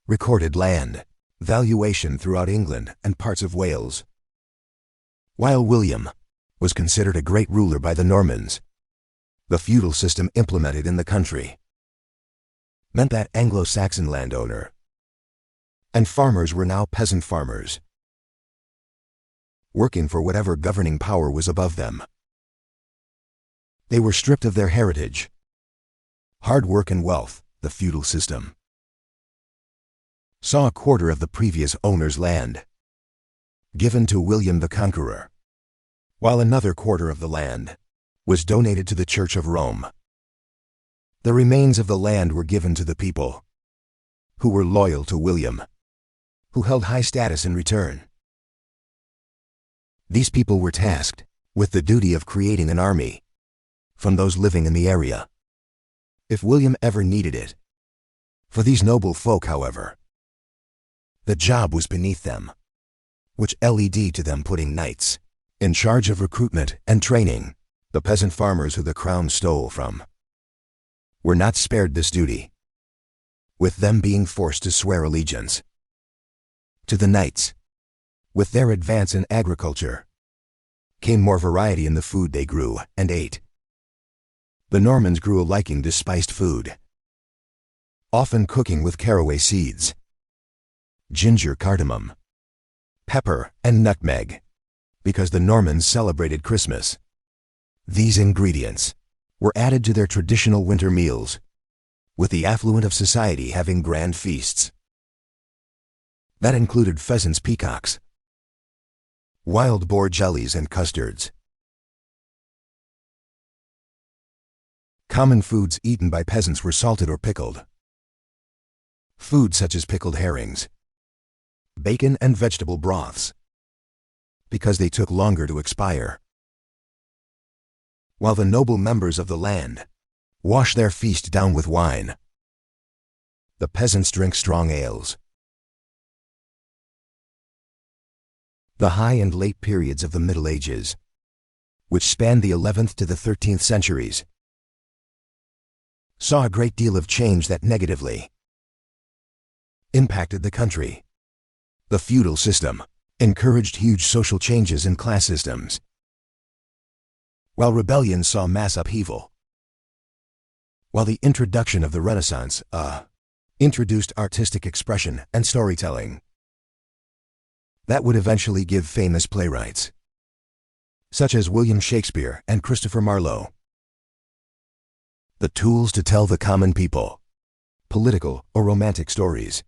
A: recorded land valuation throughout England and parts of Wales. While William was considered a great ruler by the Normans, the feudal system implemented in the country meant that Anglo-Saxon landowner and farmers were now peasant farmers, working for whatever governing power was above them. They were stripped of their heritage, hard work and wealth. The feudal system saw a quarter of the previous owner's land given to William the Conqueror, while another quarter of the land was donated to the Church of Rome. The remains of the land were given to the people who were loyal to William, who held high status in return. These people were tasked with the duty of creating an army from those living in the area. If William ever needed it, For these noble folk, however, the job was beneath them, which led to them putting knights in charge of recruitment and training. The peasant farmers who the crown stole from were not spared this duty, with them being forced to swear allegiance to the knights. With their advance in agriculture came more variety in the food they grew and ate. The Normans grew a liking to spiced food, often cooking with caraway seeds, ginger, cardamom, pepper, and nutmeg, because the Normans celebrated Christmas. These ingredients were added to their traditional winter meals, with the affluent of society having grand feasts that included pheasants, peacocks, wild boar jellies, and custards. Common foods eaten by peasants were salted or pickled. Food such as pickled herrings, bacon, and vegetable broths, because they took longer to expire. While the noble members of the land wash their feast down with wine, the peasants drink strong ales. The high and late periods of the Middle Ages, which spanned the 11th to the 13th centuries, saw a great deal of change that negatively impacted the country. The feudal system encouraged huge social changes in class systems, while rebellion saw mass upheaval. While the introduction of the Renaissance introduced artistic expression and storytelling that would eventually give famous playwrights such as William Shakespeare and Christopher Marlowe the tools to tell the common people political or romantic stories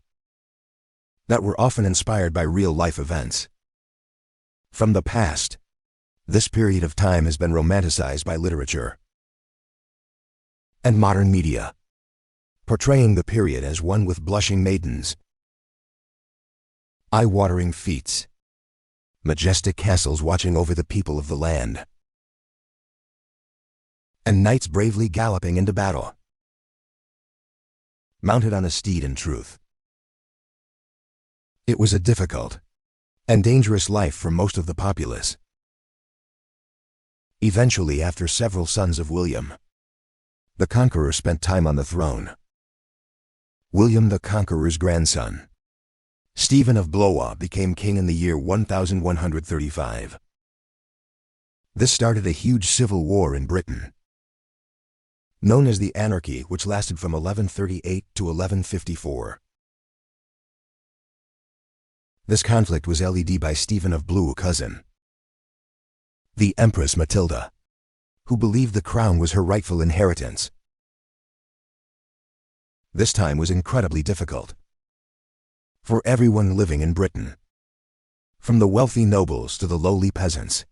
A: that were often inspired by real-life events from the past. This period of time has been romanticized by literature and modern media, portraying the period as one with blushing maidens, eye-watering feats, majestic castles watching over the people of the land, and knights bravely galloping into battle, mounted on a steed in truth. It was a difficult and dangerous life for most of the populace. Eventually, after several sons of William the Conqueror spent time on the throne, William the Conqueror's grandson, Stephen of Blois, became king in the year 1135. This started a huge civil war in Britain, known as the Anarchy, which lasted from 1138 to 1154. This conflict was led by Stephen of Blois' cousin, the Empress Matilda, who believed the crown was her rightful inheritance. This time was incredibly difficult for everyone living in Britain, from the wealthy nobles to the lowly peasants.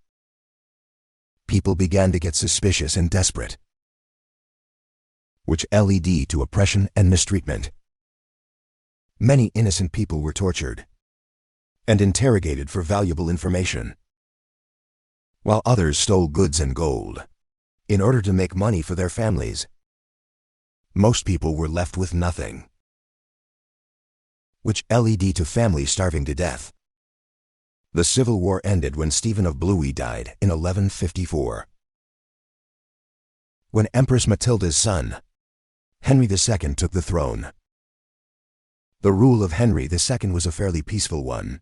A: People began to get suspicious and desperate, which led to oppression and mistreatment. Many innocent people were tortured and interrogated for valuable information, while others stole goods and gold in order to make money for their families. Most people were left with nothing, which led to families starving to death. The Civil War ended when Stephen of Blois died in 1154. When Empress Matilda's son, Henry II, took the throne. The rule of Henry II was a fairly peaceful one,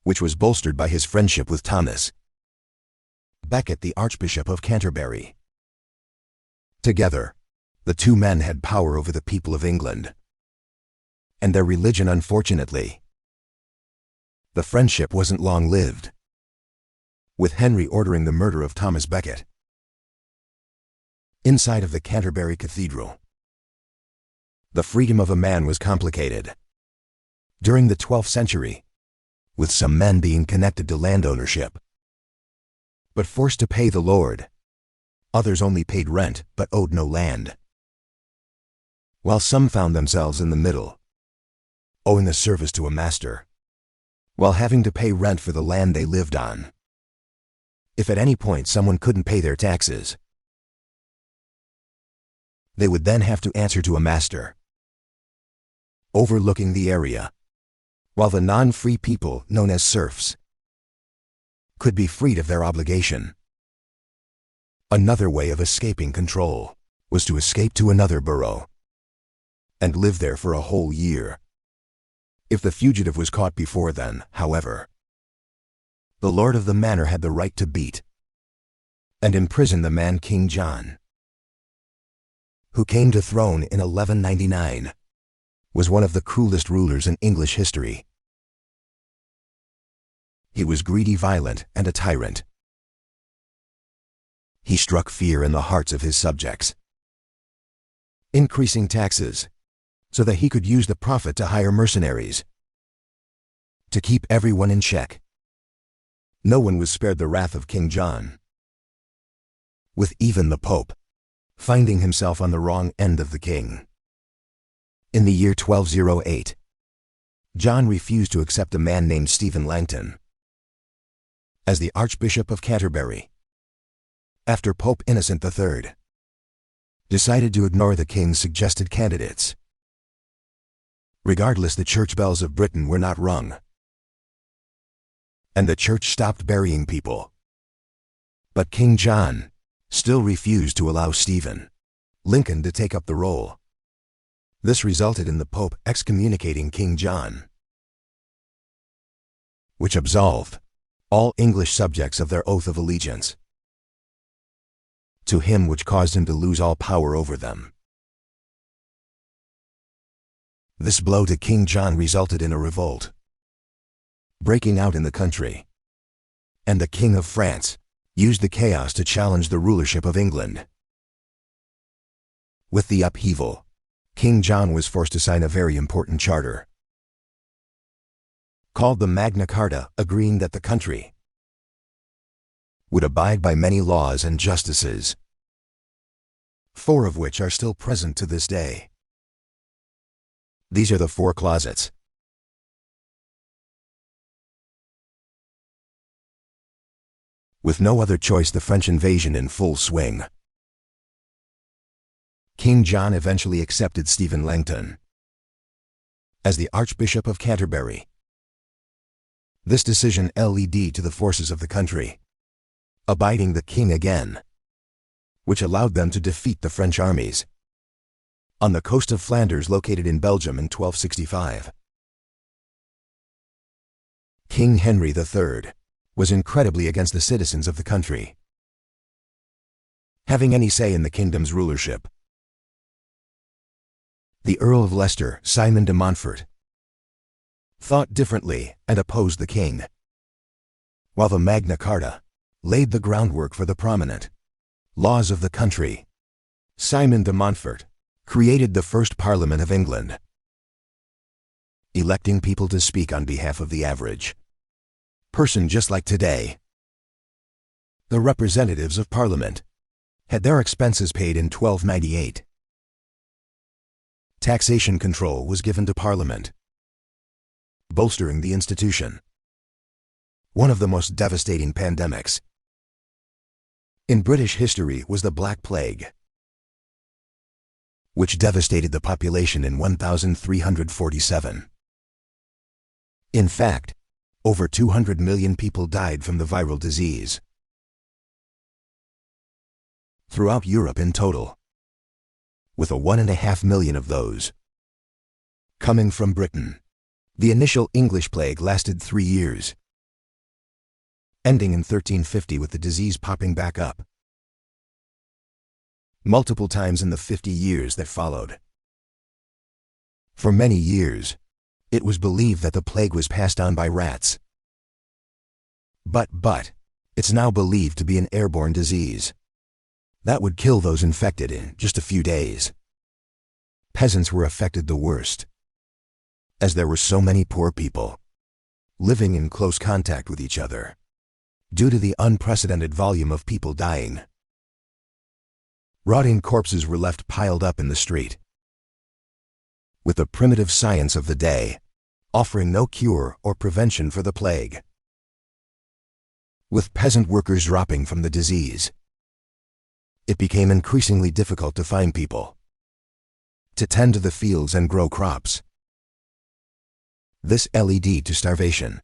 A: which was bolstered by his friendship with Thomas Becket, the Archbishop of Canterbury. Together, the two men had power over the people of England and their religion. Unfortunately, the friendship wasn't long-lived, with Henry ordering the murder of Thomas Becket inside of the Canterbury Cathedral. The freedom of a man was complicated during the 12th century, with some men being connected to land ownership but forced to pay the lord. Others only paid rent but owed no land, while some found themselves in the middle, owing the service to a master while having to pay rent for the land they lived on. If at any point someone couldn't pay their taxes, they would then have to answer to a master overlooking the area, while the non-free people, known as serfs, could be freed of their obligation. Another way of escaping control was to escape to another borough and live there for a whole year. If the fugitive was caught before then, however, the lord of the manor had the right to beat and imprison the man King John, who came to throne in 1199, was one of the cruelest rulers in English history. He was greedy, violent, and a tyrant. He struck fear in the hearts of his subjects, increasing taxes so that he could use the profit to hire mercenaries to keep everyone in check. No one was spared the wrath of King John, with even the Pope finding himself on the wrong end of the king. In the year 1208, John refused to accept a man named Stephen Langton as the Archbishop of Canterbury, after Pope Innocent III decided to ignore the king's suggested candidates. Regardless, the church bells of Britain were not rung, and the church stopped burying people. But King John still refused to allow Stephen Lincoln to take up the role. This resulted in the Pope excommunicating King John, which absolved all English subjects of their oath of allegiance to him, which caused him to lose all power over them. This blow to King John resulted in a revolt breaking out in the country, and the King of France used the chaos to challenge the rulership of England. With the upheaval, King John was forced to sign a very important charter called the Magna Carta, agreeing that the country would abide by many laws and justices, 4 of which are still present to this day. These are the 4 closets. With no other choice, the French invasion in full swing, King John eventually accepted Stephen Langton as the Archbishop of Canterbury. This decision led to the forces of the country abiding the king again, which allowed them to defeat the French armies on the coast of Flanders, located in Belgium, in 1265. King Henry III was incredibly against the citizens of the country having any say in the kingdom's rulership. The Earl of Leicester, Simon de Montfort, thought differently and opposed the king, while the Magna Carta laid the groundwork for the prominent laws of the country. Simon de Montfort created the first Parliament of England, electing people to speak on behalf of the average person, just like today. The representatives of Parliament had their expenses paid in 1298. Taxation control was given to Parliament, bolstering the institution. One of the most devastating pandemics in British history was the Black Plague, which devastated the population in 1347. In fact, over 200 million people died from the viral disease throughout Europe in total, with 1.5 million of those coming from Britain. The initial English plague lasted 3 years, ending in 1350 with the disease popping back up multiple times in the 50 years that followed. For many years, it was believed that the plague was passed on by rats. But it's now believed to be an airborne disease that would kill those infected in just a few days. Peasants were affected the worst, as there were so many poor people living in close contact with each other due to the unprecedented volume of people dying. Rotting corpses were left piled up in the street, with the primitive science of the day offering no cure or prevention for the plague. With peasant workers dropping from the disease, it became increasingly difficult to find people to tend to the fields and grow crops. This led to starvation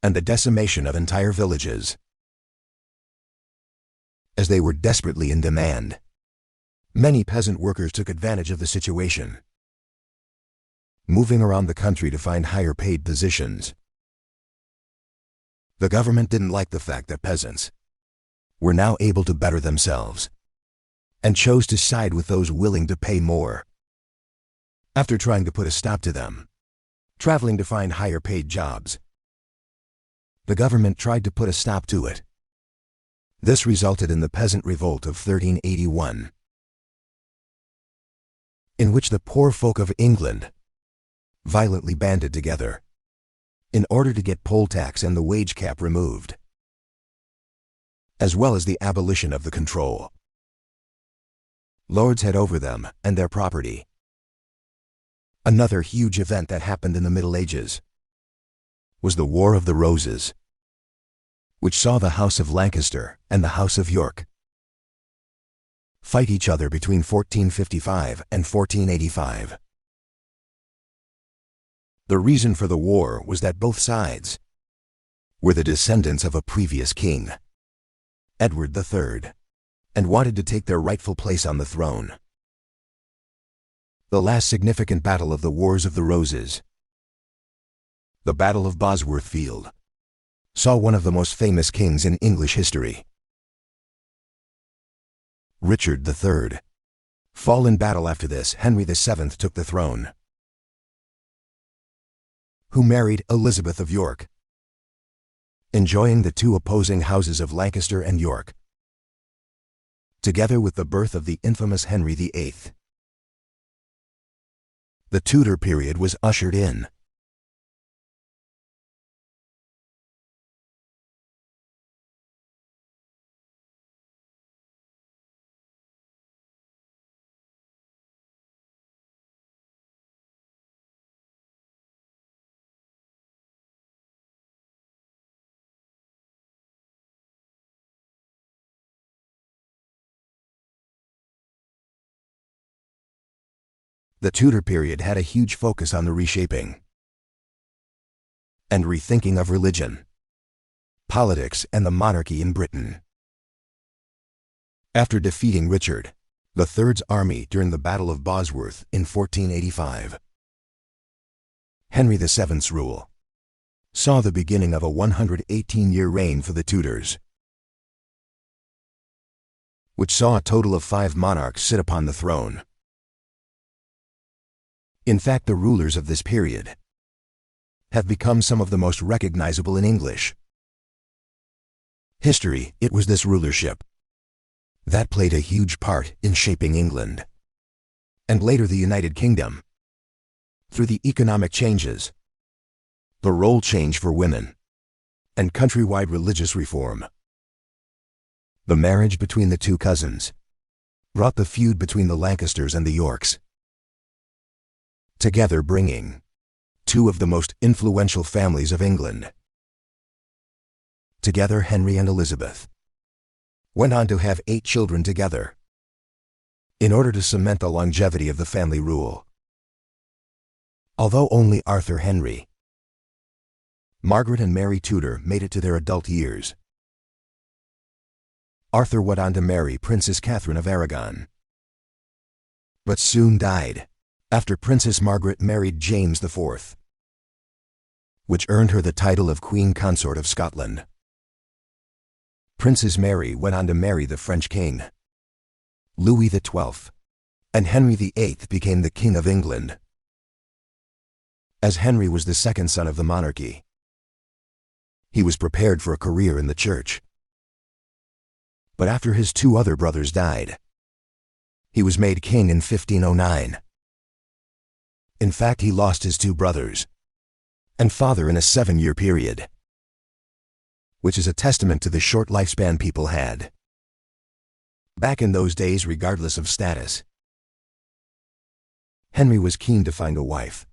A: and the decimation of entire villages. As they were desperately in demand, many peasant workers took advantage of the situation, moving around the country to find higher paid positions. The government didn't like the fact that peasants were now able to better themselves and chose to side with those willing to pay more. After trying to put a stop to them traveling to find higher paid jobs, the government tried to put a stop to it. This resulted in the Peasant Revolt of 1381, in which the poor folk of England violently banded together in order to get poll tax and the wage cap removed, as well as the abolition of the control lords had over them and their property. Another huge event that happened in the Middle Ages was the War of the Roses, which saw the House of Lancaster and the House of York fight each other between 1455 and 1485. The reason for the war was that both sides were the descendants of a previous king, Edward III, and wanted to take their rightful place on the throne. The last significant battle of the Wars of the Roses, the Battle of Bosworth Field, saw one of the most famous kings in English history, Richard III, fall in battle. After this, Henry VII took the throne, who married Elizabeth of York, enjoying the two opposing houses of Lancaster and York, together with the birth of the infamous Henry VIII. The Tudor period was ushered in. The Tudor period had a huge focus on the reshaping and rethinking of religion, politics, and the monarchy in Britain. After defeating Richard III's army during the Battle of Bosworth in 1485, Henry VII's rule saw the beginning of a 118-year reign for the Tudors, which saw a total of 5 monarchs sit upon the throne. In fact, the rulers of this period have become some of the most recognizable in English history. It was this rulership that played a huge part in shaping England, and later the United Kingdom, through the economic changes, the role change for women, and countrywide religious reform. The marriage between the two cousins brought the feud between the Lancasters and the Yorks together, bringing two of the most influential families of England together. Henry and Elizabeth went on to have 8 children together in order to cement the longevity of the family rule. Although only Arthur Henry, Margaret and Mary Tudor made it to their adult years, Arthur went on to marry Princess Catherine of Aragon, but soon died after Princess Margaret married James IV, which earned her the title of Queen Consort of Scotland. Princess Mary went on to marry the French king, Louis XII, and Henry VIII became the King of England. As Henry was the second son of the monarchy, he was prepared for a career in the church. But after his 2 other brothers died, he was made king in 1509. In fact, he lost his 2 brothers and father in a 7-year period, which is a testament to the short lifespan people had back in those days, regardless of status. Henry was keen to find a wife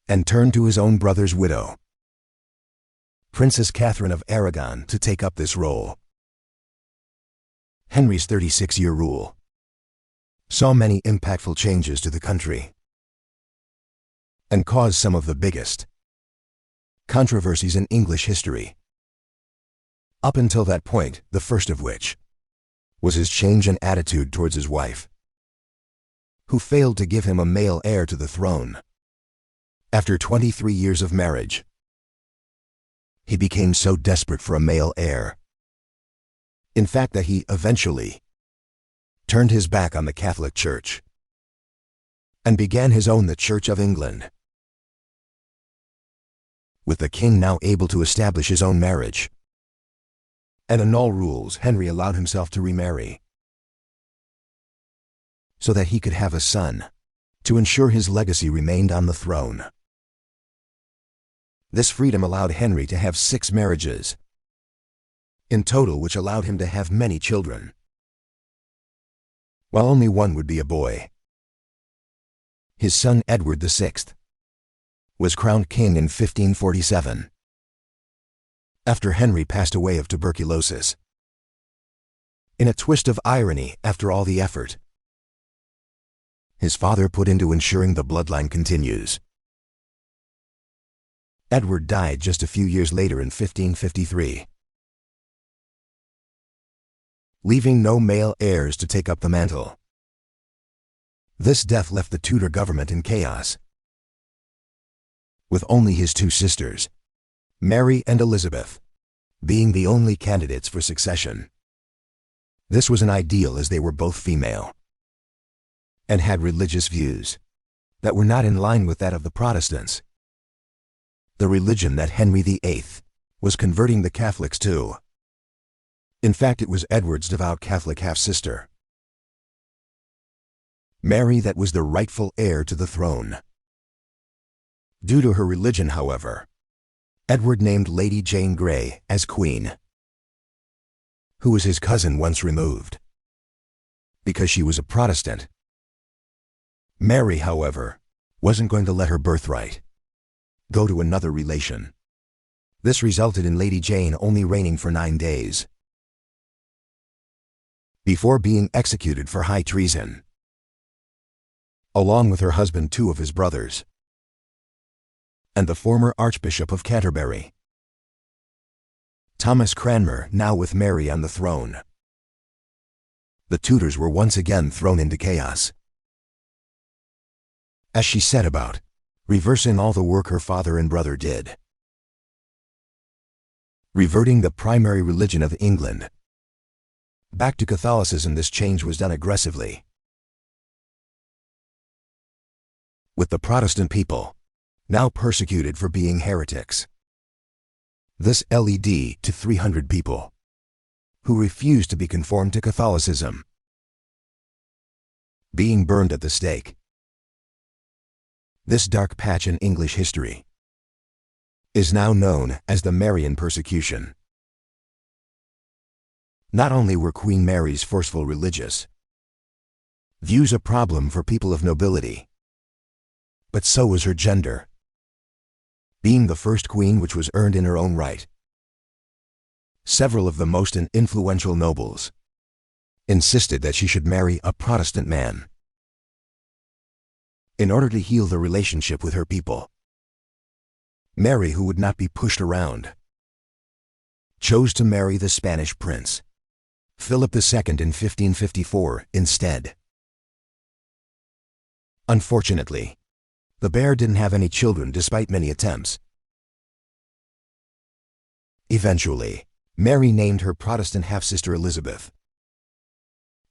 A: and turned to his own brother's widow, Princess Catherine of Aragon, to take up this role. Henry's 36-year rule saw many impactful changes to the country and caused some of the biggest controversies in English history. Up until that point, the first of which was his change in attitude towards his wife, who failed to give him a male heir to the throne. After 23 years of marriage, he became so desperate for a male heir, in fact, that he eventually turned his back on the Catholic Church and began his own, the Church of England. With the king now able to establish his own marriage and annul rules, Henry allowed himself to remarry so that he could have a son to ensure his legacy remained on the throne. This freedom allowed Henry to have 6 marriages in total, which allowed him to have many children, while only one would be a boy. His son Edward VI was crowned king in 1547, after Henry passed away of tuberculosis. In a twist of irony, after all the effort his father put into ensuring the bloodline continues, Edward died just a few years later in 1553, leaving no male heirs to take up the mantle. This death left the Tudor government in chaos, with only his 2 sisters, Mary and Elizabeth, being the only candidates for succession. This was an ideal, as they were both female and had religious views that were not in line with that of the Protestants, the religion that Henry VIII was converting the Catholics to. In fact, it was Edward's devout Catholic half-sister, Mary, that was the rightful heir to the throne. Due to her religion, however, Edward named Lady Jane Grey as queen, who was his cousin once removed, because she was a Protestant. Mary, however, wasn't going to let her birthright go to another relation. This resulted in Lady Jane only reigning for 9 days, before being executed for high treason, along with her husband, 2 of his brothers, and the former Archbishop of Canterbury, Thomas Cranmer. Now with Mary on the throne, the Tudors were once again thrown into chaos, as she set about reversing all the work her father and brother did, reverting the primary religion of England back to Catholicism. This change was done aggressively, with the Protestant people now persecuted for being heretics. This led to 300 people who refused to be conformed to Catholicism being burned at the stake. This dark patch in English history is now known as the Marian persecution. Not only were Queen Mary's forceful religious views a problem for people of nobility, but so was her gender. Being the first queen, which was earned in her own right, several of the most influential nobles insisted that she should marry a Protestant man in order to heal the relationship with her people. Mary, who would not be pushed around, chose to marry the Spanish prince, Philip II, in 1554 instead. Unfortunately, the pair didn't have any children despite many attempts. Eventually, Mary named her Protestant half-sister Elizabeth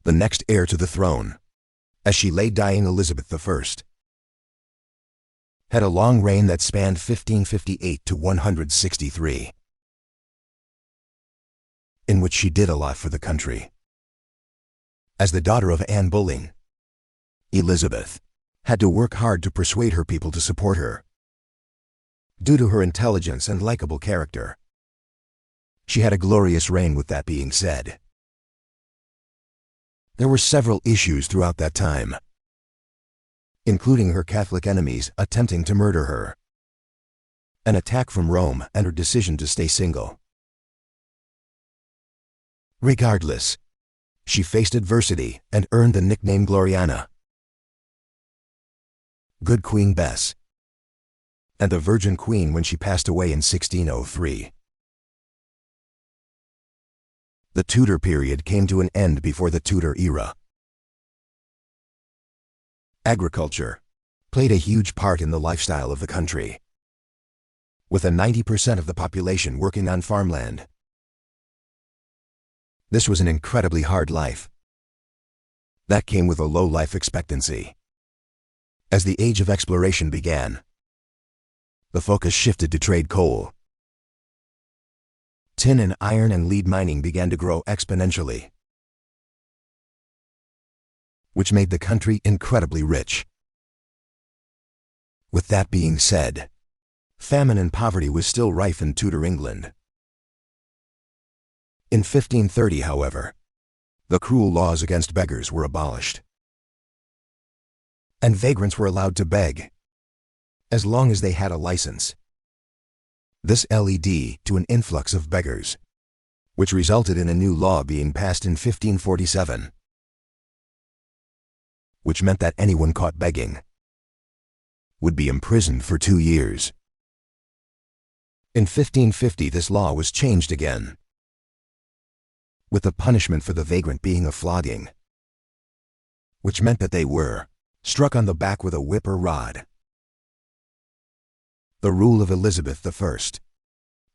A: the next heir to the throne, as she lay dying. Elizabeth I had a long reign that spanned 1558 to 163, in which she did a lot for the country. As the daughter of Anne Boleyn, Elizabeth had to work hard to persuade her people to support her. Due to her intelligence and likable character, she had a glorious reign. With that being said, there were several issues throughout that time, including her Catholic enemies attempting to murder her, an attack from Rome, and her decision to stay single. Regardless, she faced adversity and earned the nickname Gloriana, Good Queen Bess. and the Virgin Queen when she passed away in 1603. The Tudor period came to an end before the Tudor era. Agriculture played a huge part in the lifestyle of the country, with 90% of the population working on farmland. This was an incredibly hard life that came with a low life expectancy. As the age of exploration began, the focus shifted to trade coal. Tin and iron and lead mining began to grow exponentially, which made the country incredibly rich. With that being said, famine and poverty was still rife in Tudor England. In 1530, however, the cruel laws against beggars were abolished, and vagrants were allowed to beg, as long as they had a license. This led to an influx of beggars, which resulted in a new law being passed in 1547, which meant that anyone caught begging would be imprisoned for 2 years. In 1550, this law was changed again, with the punishment for the vagrant being a flogging, which meant that they were struck on the back with a whip or rod. The rule of Elizabeth I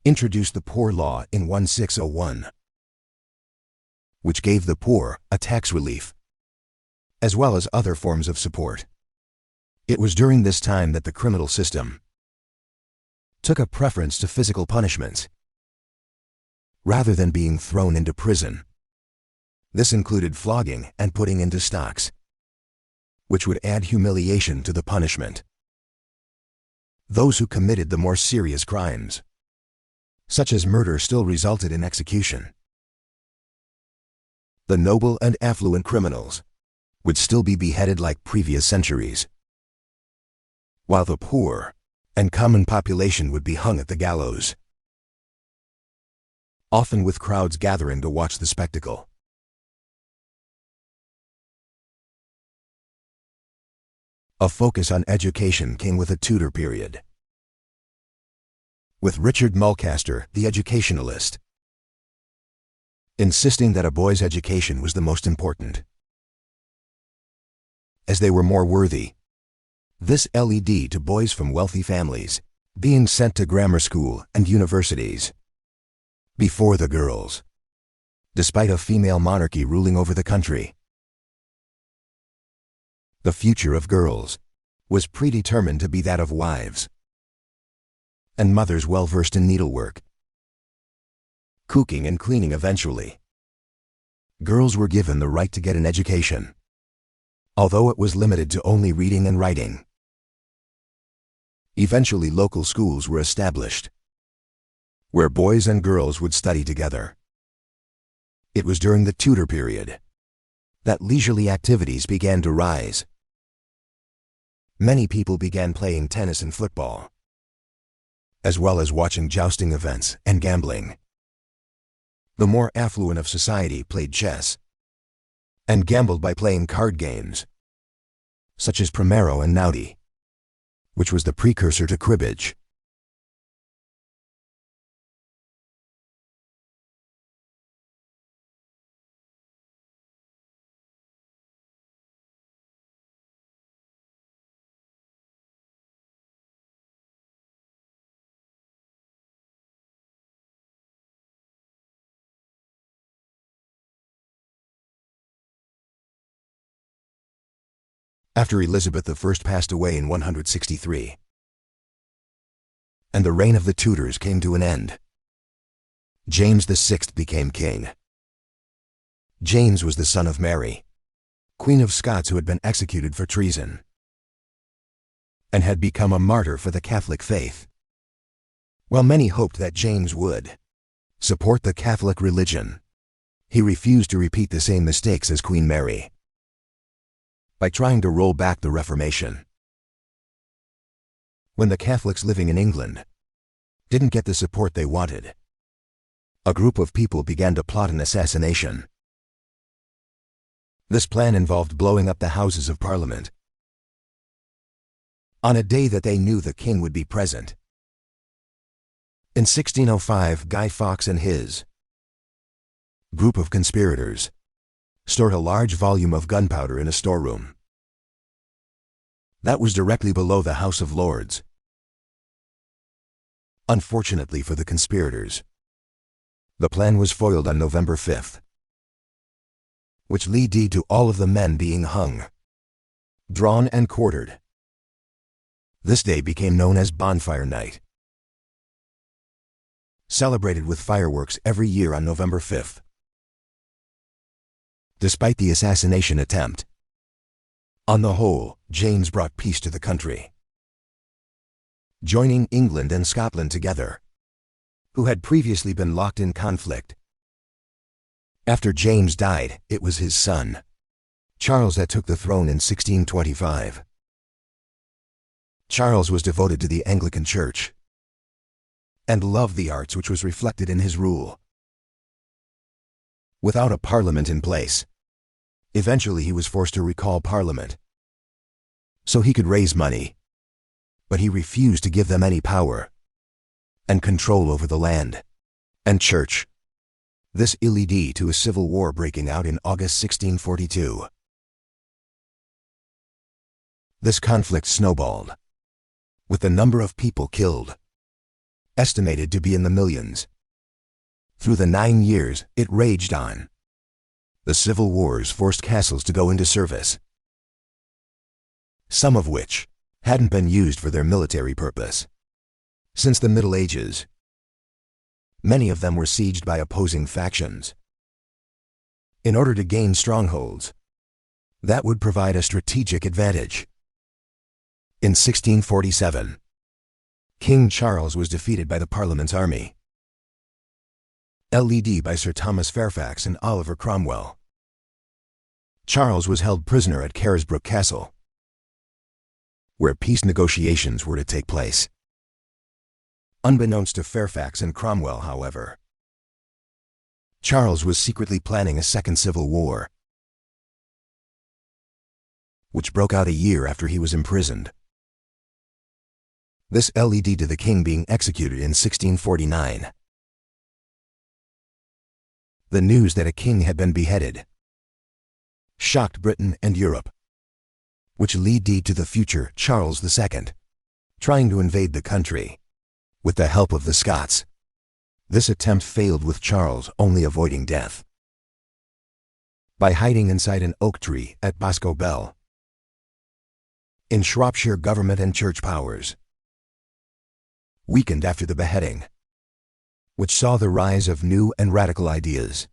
A: introduced the Poor Law in 1601, which gave the poor a tax relief, as well as other forms of support. It was during this time that the criminal system took a preference to physical punishments, rather than being thrown into prison. This included flogging and putting into stocks, which would add humiliation to the punishment. Those who committed the more serious crimes, such as murder, still resulted in execution. The noble and affluent criminals would still be beheaded like previous centuries, while the poor and common population would be hung at the gallows, often with crowds gathering to watch the spectacle. A focus on education came with the Tudor period, with Richard Mulcaster, the educationalist, insisting that a boy's education was the most important, as they were more worthy. This led to boys from wealthy families being sent to grammar school and universities before the girls, despite a female monarchy ruling over the country. The future of girls was predetermined to be that of wives and mothers well versed in needlework, cooking and cleaning. Eventually, girls were given the right to get an education, although it was limited to only reading and writing. Eventually, local schools were established, where boys and girls would study together. It was during the Tudor period that leisurely activities began to rise. Many people began playing tennis and football, as well as watching jousting events and gambling. The more affluent of society played chess and gambled by playing card games, such as Primero and Naughty, which was the precursor to cribbage. After Elizabeth I passed away in 163, and the reign of the Tudors came to an end, James VI became king. James was the son of Mary, Queen of Scots, who had been executed for treason and had become a martyr for the Catholic faith. While many hoped that James would support the Catholic religion, he refused to repeat the same mistakes as Queen Mary by trying to roll back the Reformation. When the Catholics living in England didn't get the support they wanted, a group of people began to plot an assassination. This plan involved blowing up the Houses of Parliament, on a day that they knew the king would be present. In 1605, Guy Fawkes and his group of conspirators stored a large volume of gunpowder in a storeroom that was directly below the House of Lords. Unfortunately for the conspirators, the plan was foiled on November 5th, which led to all of the men being hung, drawn and quartered. This day became known as Bonfire Night, celebrated with fireworks every year on November 5th. Despite the assassination attempt, on the whole, James brought peace to the country, joining England and Scotland together, who had previously been locked in conflict. After James died, it was his son, Charles, that took the throne in 1625. Charles was devoted to the Anglican Church and loved the arts, which was reflected in his rule. Without a parliament in place, eventually he was forced to recall Parliament so he could raise money, but he refused to give them any power and control over the land and church. This led to a civil war breaking out in August 1642. This conflict snowballed, with the number of people killed estimated to be in the millions. Through the 9 years it raged on, the civil wars forced castles to go into service, some of which hadn't been used for their military purpose since the Middle Ages. Many of them were sieged by opposing factions in order to gain strongholds that would provide a strategic advantage. In 1647, King Charles was defeated by the Parliament's army, led by Sir Thomas Fairfax and Oliver Cromwell. Charles was held prisoner at Carisbrooke Castle, where peace negotiations were to take place. Unbeknownst to Fairfax and Cromwell, however, Charles was secretly planning a second civil war, which broke out a year after he was imprisoned. This led to the king being executed in 1649. The news that a king had been beheaded shocked Britain and Europe, which led to the future Charles II trying to invade the country with the help of the Scots. This attempt failed, with Charles only avoiding death by hiding inside an oak tree at Bosco Bell. In Shropshire, government and church powers weakened after the beheading, which saw the rise of new and radical ideas,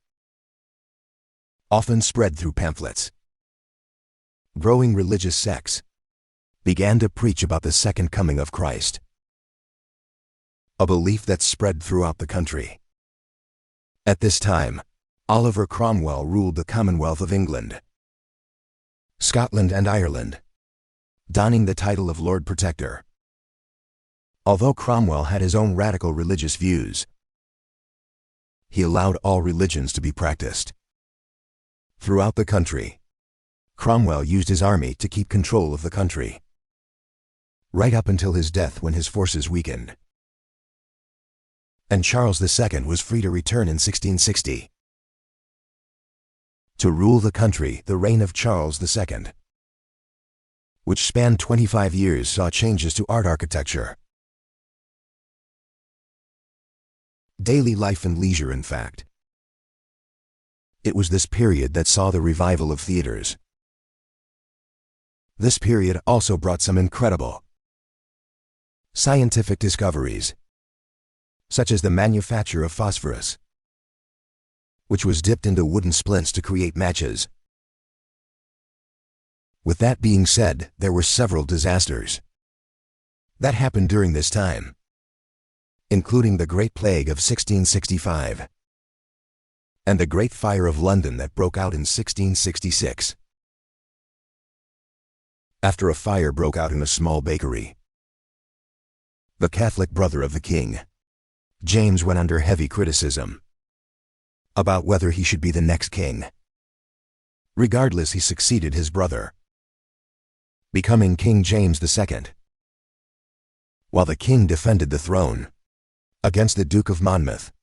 A: often spread through pamphlets. Growing religious sects began to preach about the second coming of Christ, a belief that spread throughout the country. At this time, Oliver Cromwell ruled the Commonwealth of England, Scotland and Ireland, donning the title of Lord Protector. Although Cromwell had his own radical religious views, he allowed all religions to be practiced throughout the country. Cromwell used his army to keep control of the country, right up until his death, when his forces weakened, and Charles II was free to return in 1660 to rule the country. The reign of Charles II, which spanned 25 years, saw changes to art architecture, daily life and leisure. In fact, it was this period that saw the revival of theaters. This period also brought some incredible scientific discoveries, such as the manufacture of phosphorus, which was dipped into wooden splints to create matches. With that being said, there were several disasters that happened during this time, including the Great Plague of 1665 and the Great Fire of London that broke out in 1666. After a fire broke out in a small bakery, the Catholic brother of the king, James, went under heavy criticism about whether he should be the next king. Regardless, he succeeded his brother, becoming King James II. while the king defended the throne against the Duke of Monmouth,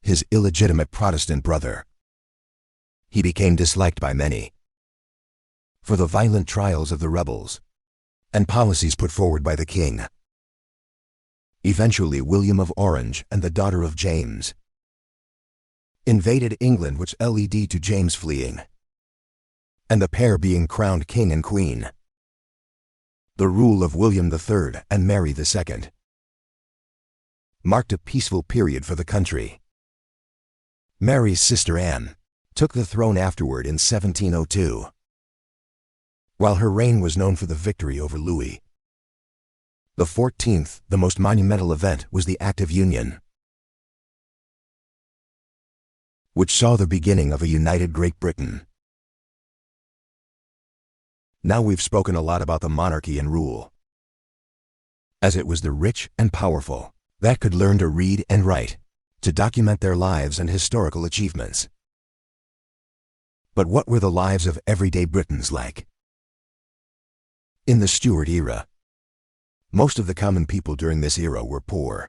A: his illegitimate Protestant brother. He became disliked by many for the violent trials of the rebels and policies put forward by the king. Eventually, William of Orange and the daughter of James invaded England, which led to James fleeing, and the pair being crowned king and queen. The rule of William III and Mary II marked a peaceful period for the country. Mary's sister Anne took the throne afterward in 1702. While her reign was known for the victory over Louis XIV, the most monumental event was the Act of Union, which saw the beginning of a united Great Britain. Now we've spoken a lot about the monarchy and rule, as it was the rich and powerful that could learn to read and write to document their lives and historical achievements. But what were the lives of everyday Britons like? In the Stuart era, most of the common people during this era were poor,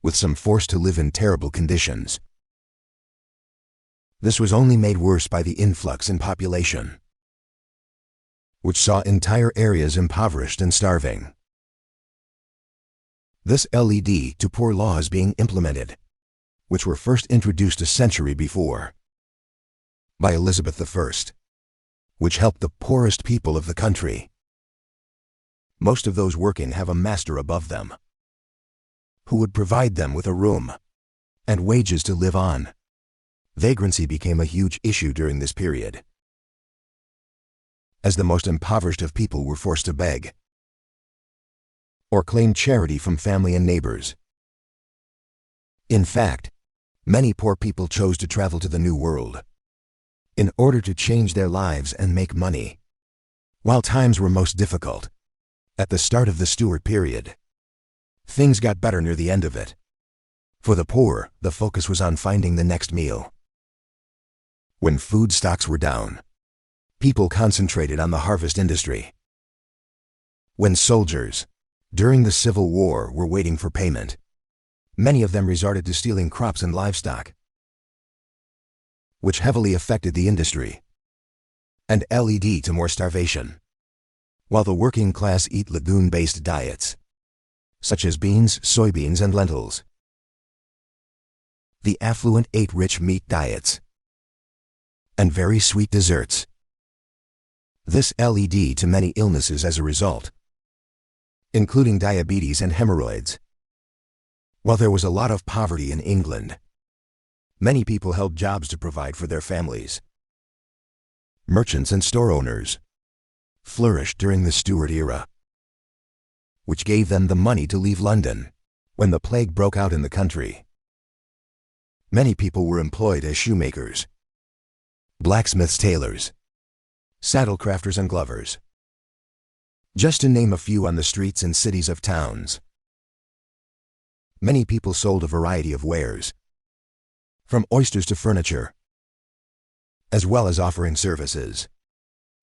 A: with some forced to live in terrible conditions. This was only made worse by the influx in population, which saw entire areas impoverished and starving. This led to poor laws being implemented, which were first introduced a century before by Elizabeth I, which helped the poorest people of the country. Most of those working have a master above them, who would provide them with a room and wages to live on. Vagrancy became a huge issue during this period, as the most impoverished of people were forced to beg or claim charity from family and neighbors. In fact, many poor people chose to travel to the New World in order to change their lives and make money. While times were most difficult at the start of the Stuart period, things got better near the end of it. For the poor, the focus was on finding the next meal. When food stocks were down, people concentrated on the harvest industry. When soldiers, during the Civil War, were waiting for payment, many of them resorted to stealing crops and livestock, which heavily affected the industry and led to more starvation. While the working class eat legume-based diets, such as beans, soybeans, and lentils, the affluent ate rich meat diets and very sweet desserts. This led to many illnesses as a result, including diabetes and hemorrhoids. While there was a lot of poverty in England, many people held jobs to provide for their families. Merchants and store owners flourished during the Stuart era, which gave them the money to leave London when the plague broke out in the country. Many people were employed as shoemakers, blacksmiths, tailors, saddle crafters, and glovers, just to name a few on the streets and cities of towns. Many people sold a variety of wares, from oysters to furniture, as well as offering services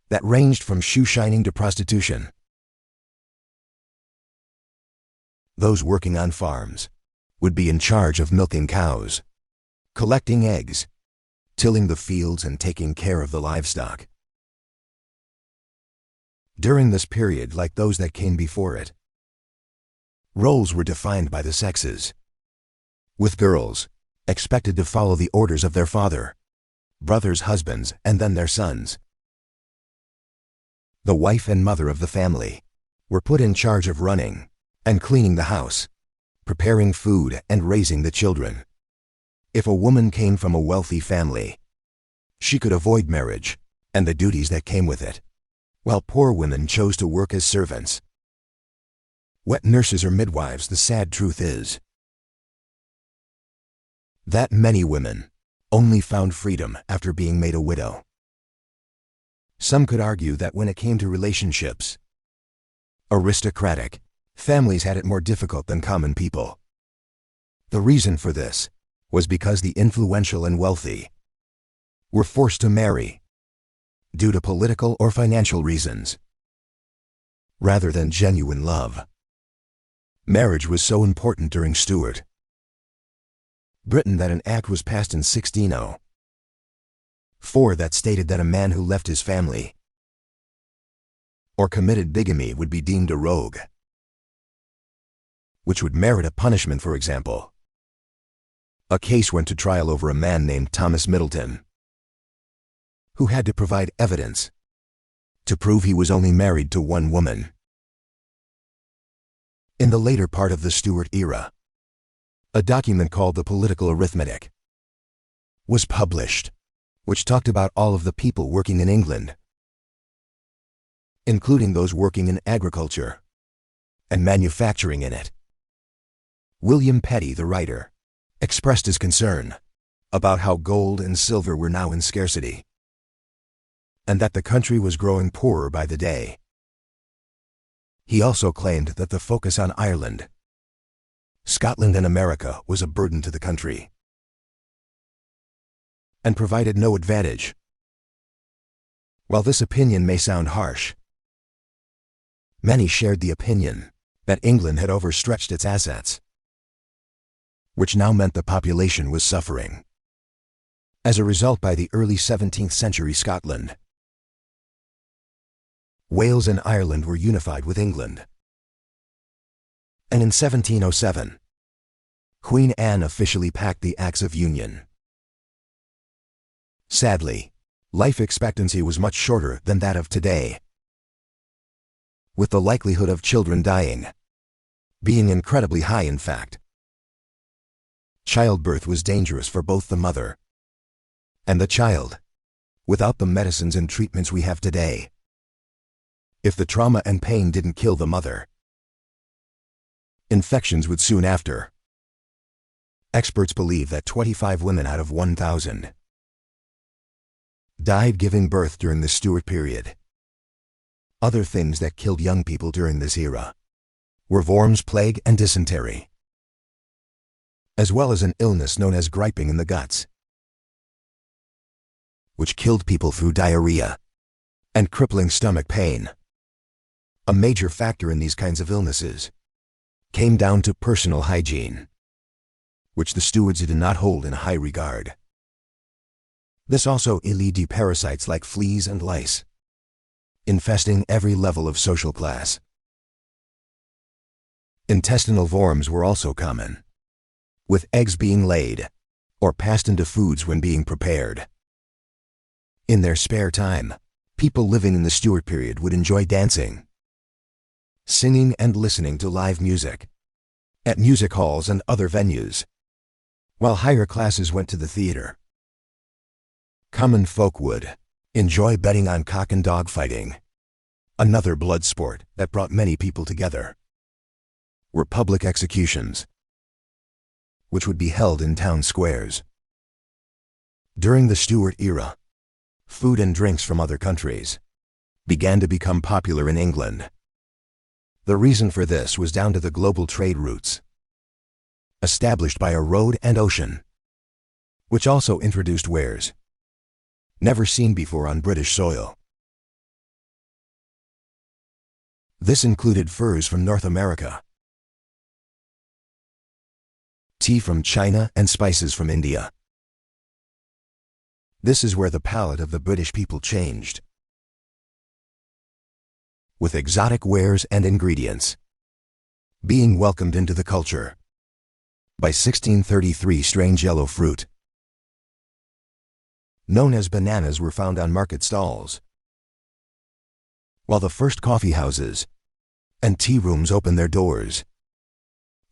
A: that ranged from shoe shining to prostitution. Those working on farms would be in charge of milking cows, collecting eggs, tilling the fields, and taking care of the livestock. During this period, like those that came before it, roles were defined by the sexes, with girls expected to follow the orders of their father, brothers, husbands, and then their sons. The wife and mother of the family were put in charge of running and cleaning the house, preparing food, and raising the children. If a woman came from a wealthy family, she could avoid marriage and the duties that came with it, while poor women chose to work as servants, wet nurses, or midwives. The sad truth is that many women only found freedom after being made a widow. Some could argue that when it came to relationships, aristocratic families had it more difficult than common people. The reason for this was because the influential and wealthy were forced to marry due to political or financial reasons, rather than genuine love. Marriage was so important during Stuart Britain that an act was passed in 1604 that stated that a man who left his family or committed bigamy would be deemed a rogue, which would merit a punishment. For example, a case went to trial over a man named Thomas Middleton, who had to provide evidence to prove he was only married to one woman. In the later part of the Stuart era, a document called the Political Arithmetic was published, which talked about all of the people working in England, including those working in agriculture and manufacturing in it. William Petty, the writer, expressed his concern about how gold and silver were now in scarcity, and that the country was growing poorer by the day. He also claimed that the focus on Ireland, Scotland, and America was a burden to the country and provided no advantage. While this opinion may sound harsh, many shared the opinion that England had overstretched its assets, which now meant the population was suffering. As a result, by the early 17th century, Scotland, Wales, and Ireland were unified with England. And in 1707, Queen Anne officially packed the Acts of Union. Sadly, life expectancy was much shorter than that of today, with the likelihood of children dying being incredibly high. In fact, childbirth was dangerous for both the mother and the child. Without the medicines and treatments we have today, if the trauma and pain didn't kill the mother, infections would soon after. Experts believe that 25 women out of 1,000 died giving birth during the Stuart period. Other things that killed young people during this era were worms, plague, and dysentery, as well as an illness known as griping in the guts, which killed people through diarrhea and crippling stomach pain. A major factor in these kinds of illnesses came down to personal hygiene, which the Stuarts did not hold in high regard. This also led to parasites like fleas and lice, infesting every level of social class. Intestinal worms were also common, with eggs being laid or passed into foods when being prepared. In their spare time, people living in the Stuart period would enjoy dancing, singing, and listening to live music at music halls and other venues, while higher classes went to the theater. Common folk would enjoy betting on cock and dog fighting, another blood sport that brought many people together. Were public executions, which would be held in town squares. During the Stuart era, food and drinks from other countries began to become popular in England. The reason for this was down to the global trade routes established by a road and ocean, which also introduced wares never seen before on British soil. This included furs from North America, tea from China, and spices from India. This is where the palate of the British people changed, with exotic wares and ingredients being welcomed into the culture. By 1633, strange yellow fruit known as bananas were found on market stalls, while the first coffee houses and tea rooms opened their doors.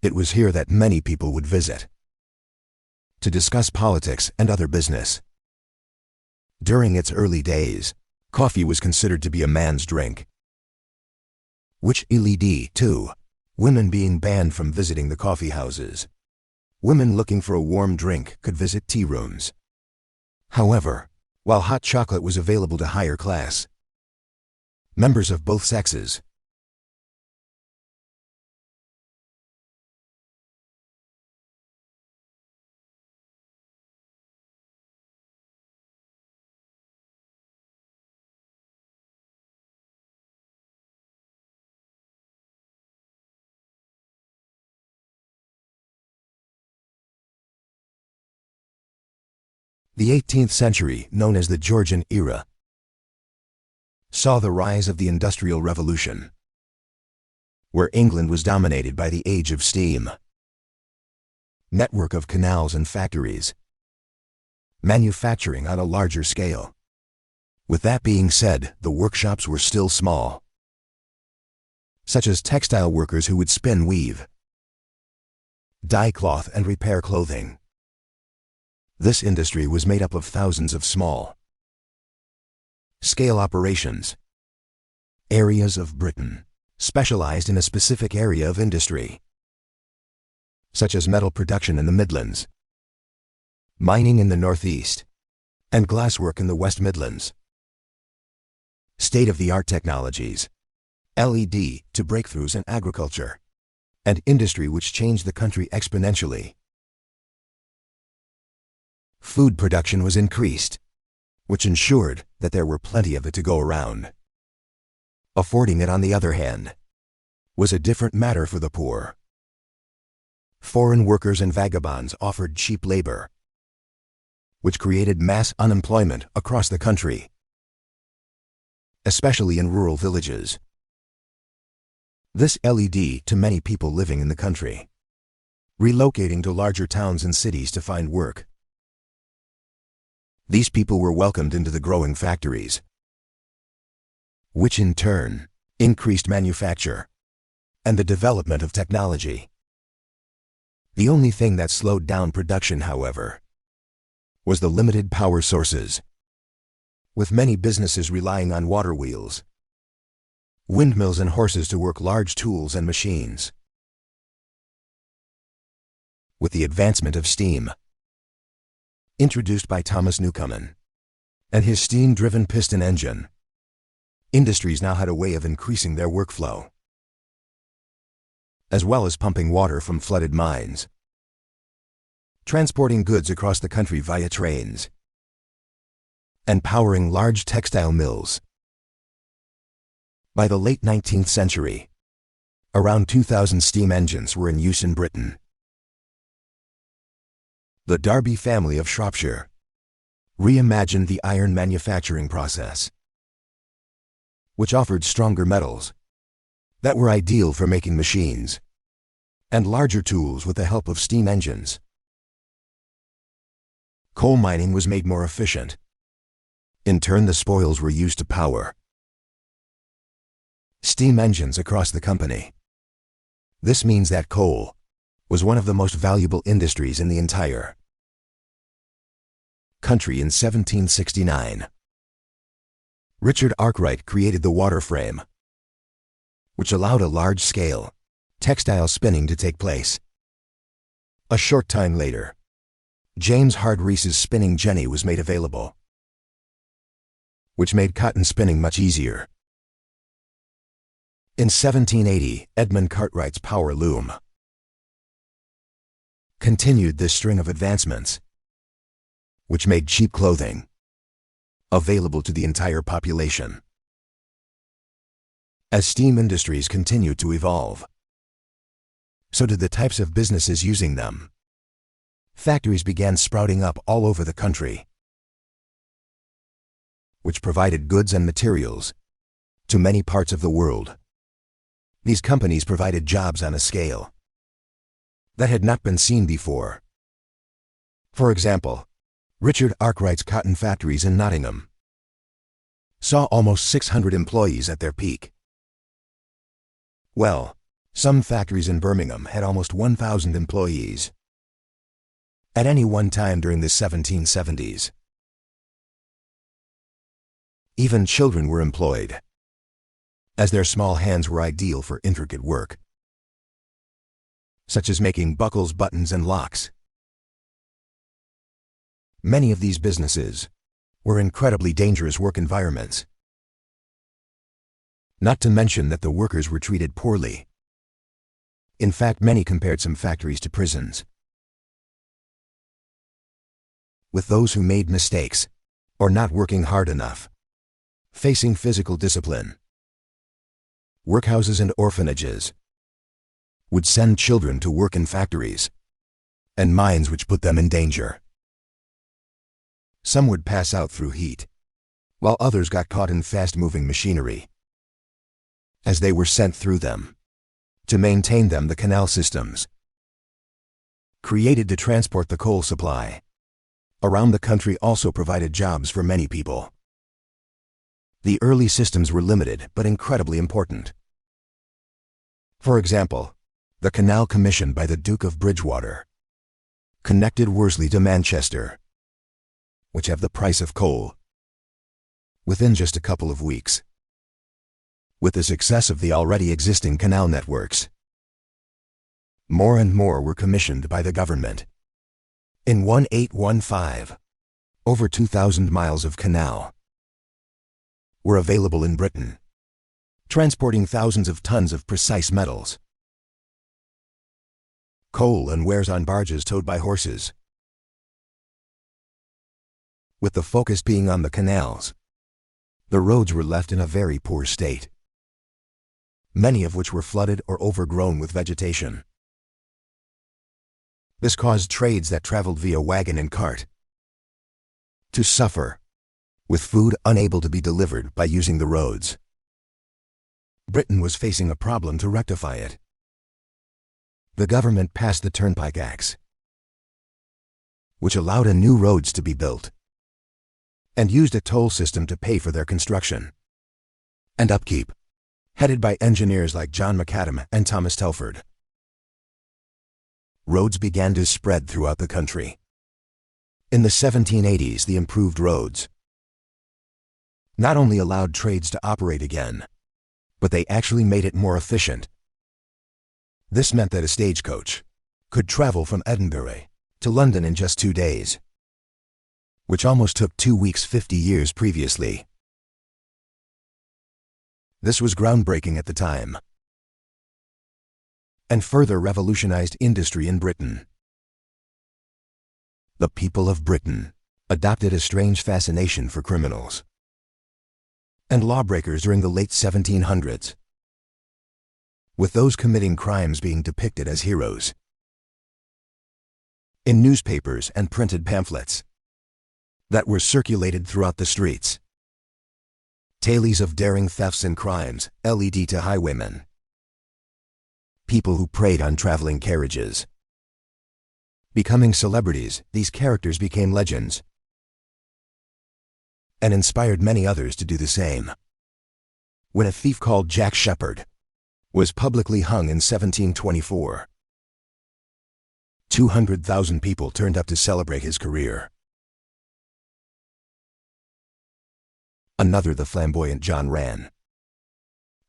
A: It was here that many people would visit to discuss politics and other business. During its early days, coffee was considered to be a man's drink, which led to women being banned from visiting the coffee houses. Women looking for a warm drink could visit tea rooms. However, while hot chocolate was available to higher class members of both sexes, The 18th century, known as the Georgian era, saw the rise of the Industrial Revolution, where England was dominated by the age of steam. Network of canals and factories. Manufacturing on a larger scale. With that being said, the workshops were still small, such as textile workers who would spin, weave, dye cloth, and repair clothing. This industry was made up of thousands of small scale operations. Areas of Britain specialized in a specific area of industry, such as metal production in the Midlands, mining in the Northeast, and glasswork in the West Midlands. State-of-the-art technologies, LED, to breakthroughs in agriculture and industry which changed the country exponentially. Food production was increased, which ensured that there were plenty of it to go around. Affording it, on the other hand, was a different matter for the poor. Foreign workers and vagabonds offered cheap labor, which created mass unemployment across the country, especially in rural villages. This led to many people living in the country relocating to larger towns and cities to find work. These people were welcomed into the growing factories, which in turn increased manufacture and the development of technology. The only thing that slowed down production, however, was the limited power sources, with many businesses relying on water wheels, windmills, and horses to work large tools and machines. With the advancement of steam, introduced by Thomas Newcomen, and his steam-driven piston engine, industries now had a way of increasing their workflow, as well as pumping water from flooded mines, transporting goods across the country via trains, and powering large textile mills. By the late 19th century, around 2,000 steam engines were in use in Britain. The Derby family of Shropshire reimagined the iron manufacturing process, which offered stronger metals that were ideal for making machines and larger tools with the help of steam engines. Coal mining was made more efficient. In turn, the spoils were used to power steam engines across the company. This means that coal was one of the most valuable industries in the entire country. In 1769, Richard Arkwright created the water frame, which allowed a large-scale textile spinning to take place. A short time later, James Hard Reese's spinning jenny was made available, which made cotton spinning much easier. In 1780, Edmund Cartwright's power loom continued this string of advancements, which made cheap clothing available to the entire population. As steam industries continued to evolve, so did the types of businesses using them. Factories began sprouting up all over the country, which provided goods and materials to many parts of the world. These companies provided jobs on a scale that had not been seen before. For example, Richard Arkwright's cotton factories in Nottingham saw almost 600 employees at their peak. Well, some factories in Birmingham had almost 1,000 employees at any one time during the 1770s. Even children were employed, as their small hands were ideal for intricate work, such as making buckles, buttons, and locks. Many of these businesses were incredibly dangerous work environments, not to mention that the workers were treated poorly. In fact, many compared some factories to prisons, with those who made mistakes or not working hard enough facing physical discipline. Workhouses and orphanages would send children to work in factories and mines which put them in danger. Some would pass out through heat, while others got caught in fast-moving machinery. As they were sent through them, to maintain them, the canal systems, created to transport the coal supply around the country, also provided jobs for many people. The early systems were limited but incredibly important. For example, the canal commissioned by the Duke of Bridgewater connected Worsley to Manchester, which have the price of coal, within just a couple of weeks. With the success of the already existing canal networks, more and more were commissioned by the government. In 1815, over 2,000 miles of canal were available in Britain, transporting thousands of tons of precise metals, coal and wares on barges towed by horses. With the focus being on the canals, the roads were left in a very poor state, many of which were flooded or overgrown with vegetation. This caused trades that traveled via wagon and cart to suffer, with food unable to be delivered by using the roads. Britain was facing a problem to rectify it. The government passed the Turnpike Acts, which allowed a new roads to be built, and used a toll system to pay for their construction and upkeep, headed by engineers like John McAdam and Thomas Telford. Roads began to spread throughout the country. In the 1780s, the improved roads not only allowed trades to operate again, but they actually made it more efficient. This meant that a stagecoach could travel from Edinburgh to London in just 2 days, which almost took 2 weeks 50 years previously. This was groundbreaking at the time, and further revolutionized industry in Britain. The people of Britain adopted a strange fascination for criminals and lawbreakers during the late 1700s, with those committing crimes being depicted as heroes in newspapers and printed pamphlets that were circulated throughout the streets. Tales of daring thefts and crimes led to highwaymen, people who preyed on traveling carriages. Becoming celebrities, these characters became legends and inspired many others to do the same. When a thief called Jack Sheppard was publicly hung in 1724, 200,000 people turned up to celebrate his career. Another, the flamboyant John Rann,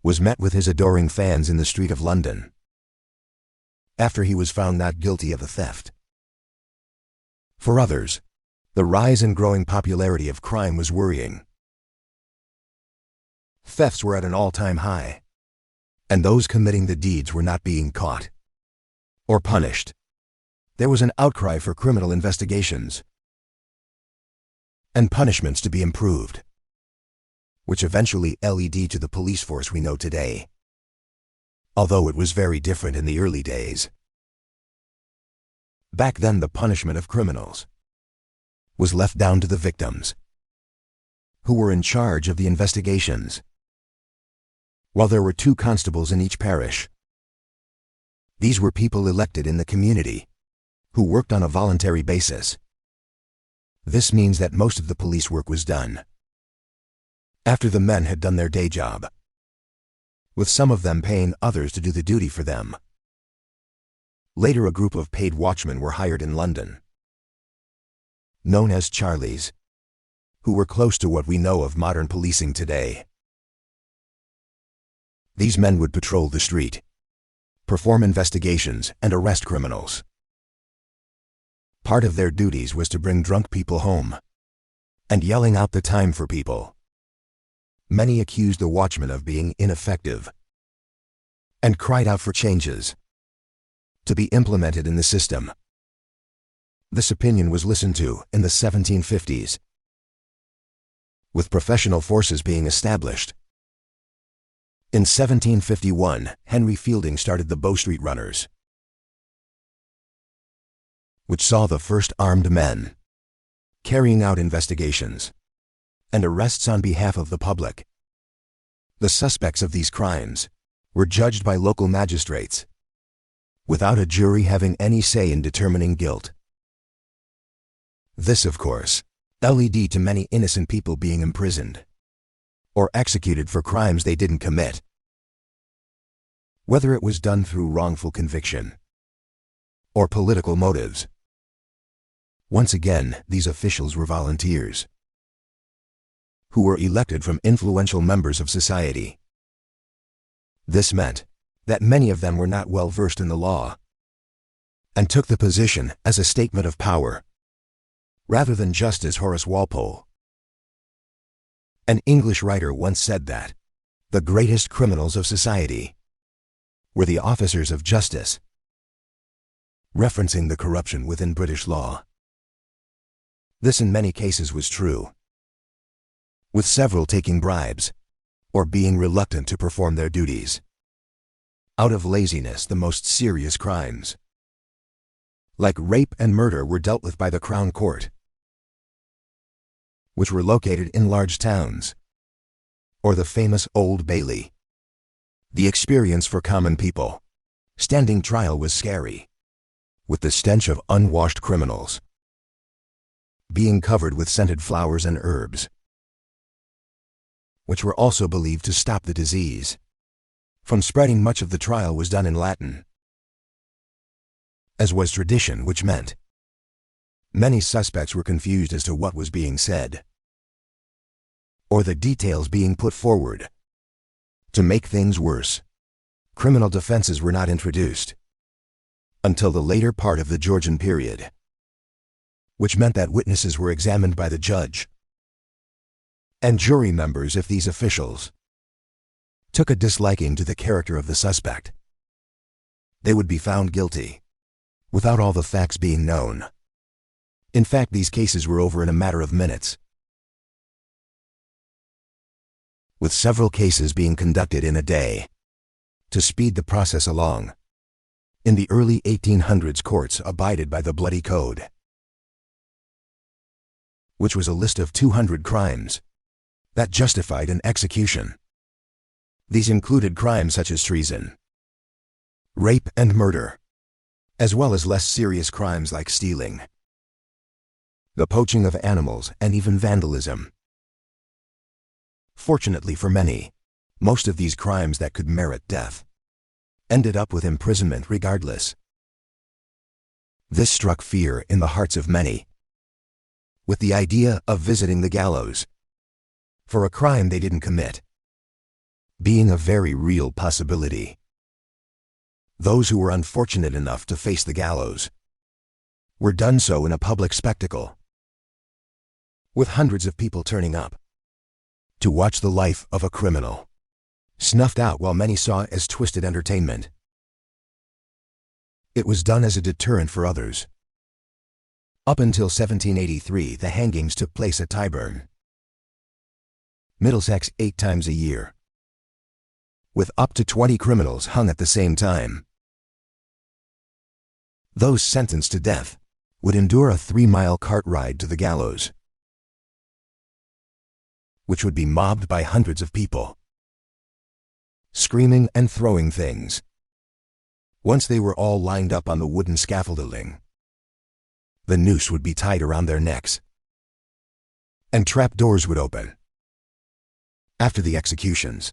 A: was met with his adoring fans in the street of London after he was found not guilty of the theft. For others, the rise and growing popularity of crime was worrying. Thefts were at an all-time high, and those committing the deeds were not being caught or punished. There was an outcry for criminal investigations and punishments to be improved, which eventually led to the police force we know today, although it was very different in the early days. Back then, the punishment of criminals was left down to the victims, who were in charge of the investigations. While there were 2 constables in each parish, these were people elected in the community who worked on a voluntary basis. This means that most of the police work was done after the men had done their day job, with some of them paying others to do the duty for them. Later, a group of paid watchmen were hired in London, known as Charlies, who were close to what we know of modern policing today. These men would patrol the street, perform investigations, and arrest criminals. Part of their duties was to bring drunk people home and yelling out the time for people. Many accused the watchmen of being ineffective and cried out for changes to be implemented in the system. This opinion was listened to in the 1750s, with professional forces being established. In 1751, Henry Fielding started the Bow Street Runners, which saw the first armed men carrying out investigations and arrests on behalf of the public. The suspects of these crimes were judged by local magistrates, without a jury having any say in determining guilt. This, of course, led to many innocent people being imprisoned or executed for crimes they didn't commit, whether it was done through wrongful conviction or political motives. Once again, these officials were volunteers who were elected from influential members of society. This meant that many of them were not well versed in the law and took the position as a statement of power, rather than just as Horace Walpole, an English writer, once said that the greatest criminals of society were the officers of justice, referencing the corruption within British law. This in many cases was true, with several taking bribes or being reluctant to perform their duties. Out of laziness, the most serious crimes, like rape and murder, were dealt with by the Crown Court, which were located in large towns, or the famous Old Bailey. The experience for common people standing trial was scary, with the stench of unwashed criminals being covered with scented flowers and herbs, which were also believed to stop the disease from spreading. Much of the trial was done in Latin, as was tradition, which meant many suspects were confused as to what was being said or the details being put forward. To make things worse, criminal defenses were not introduced until the later part of the Georgian period, which meant that witnesses were examined by the judge and jury members. If these officials took a disliking to the character of the suspect, they would be found guilty without all the facts being known. In fact, these cases were over in a matter of minutes, with several cases being conducted in a day to speed the process along. In the early 1800s, courts abided by the Bloody Code, which was a list of 200 crimes that justified an execution. These included crimes such as treason, rape, and murder, as well as less serious crimes like stealing, the poaching of animals, and even vandalism. Fortunately for many, most of these crimes that could merit death ended up with imprisonment regardless. This struck fear in the hearts of many, with the idea of visiting the gallows for a crime they didn't commit being a very real possibility. Those who were unfortunate enough to face the gallows were done so in a public spectacle, with hundreds of people turning up to watch the life of a criminal snuffed out, while many saw it as twisted entertainment. It was done as a deterrent for others. Up until 1783, the hangings took place at Tyburn, Middlesex, 8 times a year, with up to 20 criminals hung at the same time. Those sentenced to death would endure a 3-mile cart ride to the gallows, which would be mobbed by hundreds of people, screaming and throwing things. Once they were all lined up on the wooden scaffolding, the noose would be tied around their necks, and trap doors would open. After the executions,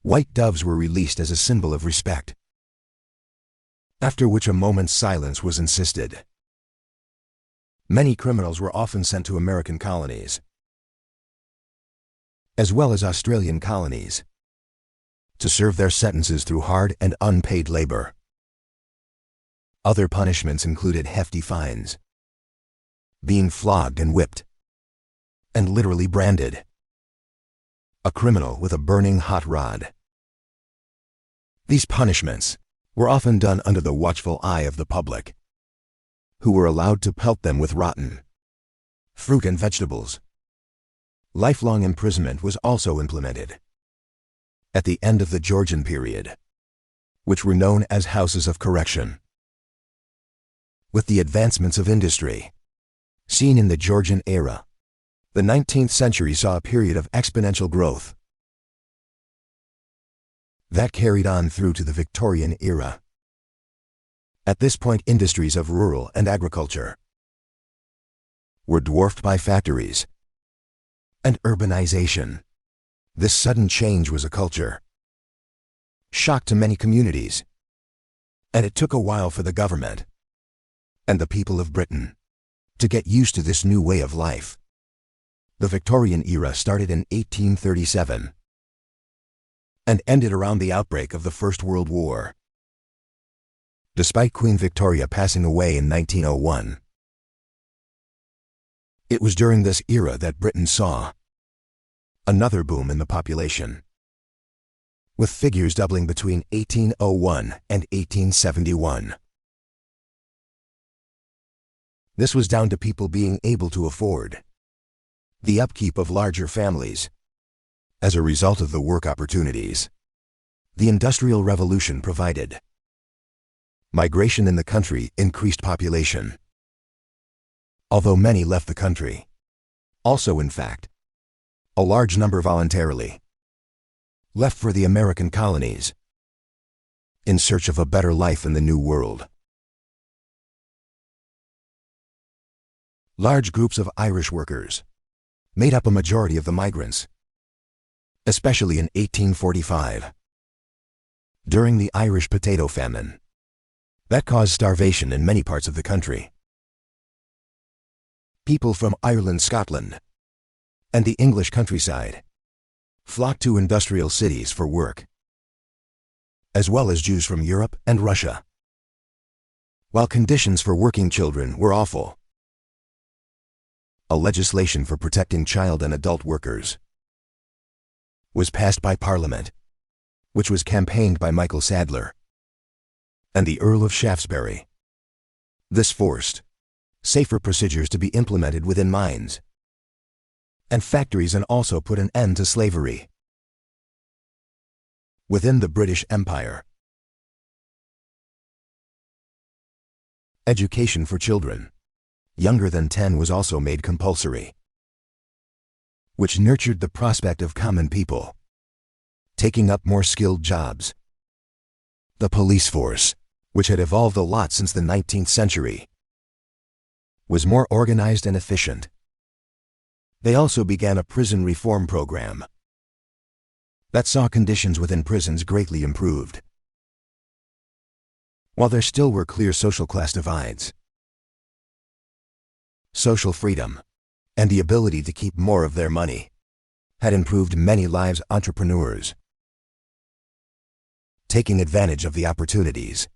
A: white doves were released as a symbol of respect, after which a moment's silence was insisted. Many criminals were often sent to American colonies, as well as Australian colonies, to serve their sentences through hard and unpaid labor. Other punishments included hefty fines, being flogged and whipped, and literally branded a criminal with a burning hot rod. These punishments were often done under the watchful eye of the public, who were allowed to pelt them with rotten fruit and vegetables. Lifelong imprisonment was also implemented at the end of the Georgian period, which were known as houses of correction. With the advancements of industry Seen in the Georgian era, the 19th century saw a period of exponential growth that carried on through to the Victorian era. At this point, industries of rural and agriculture were dwarfed by factories and urbanization. This sudden change was a culture shock to many communities, and it took a while for the government and the people of Britain to get used to this new way of life. The Victorian era started in 1837 and ended around the outbreak of the First World War. Despite Queen Victoria passing away in 1901, it was during this era that Britain saw another boom in the population, with figures doubling between 1801 and 1871. This was down to people being able to afford the upkeep of larger families. As a result of the work opportunities the Industrial Revolution provided, migration in the country increased population. Although many left the country, also in fact, a large number voluntarily left for the American colonies in search of a better life in the New World. Large groups of Irish workers made up a majority of the migrants, especially in 1845, during the Irish potato famine that caused starvation in many parts of the country. People from Ireland, Scotland, and the English countryside flocked to industrial cities for work, as well as Jews from Europe and Russia. While conditions for working children were awful, a legislation for protecting child and adult workers was passed by Parliament, which was campaigned by Michael Sadler and the Earl of Shaftesbury. This forced safer procedures to be implemented within mines and factories, and also put an end to slavery within the British Empire. Education for children younger than 10 was also made compulsory, which nurtured the prospect of common people taking up more skilled jobs. The police force, which had evolved a lot since the 19th century, was more organized and efficient. They also began a prison reform program that saw conditions within prisons greatly improved. While there still were clear social class divides, social freedom and the ability to keep more of their money had improved many lives. Entrepreneurs, taking advantage of the opportunities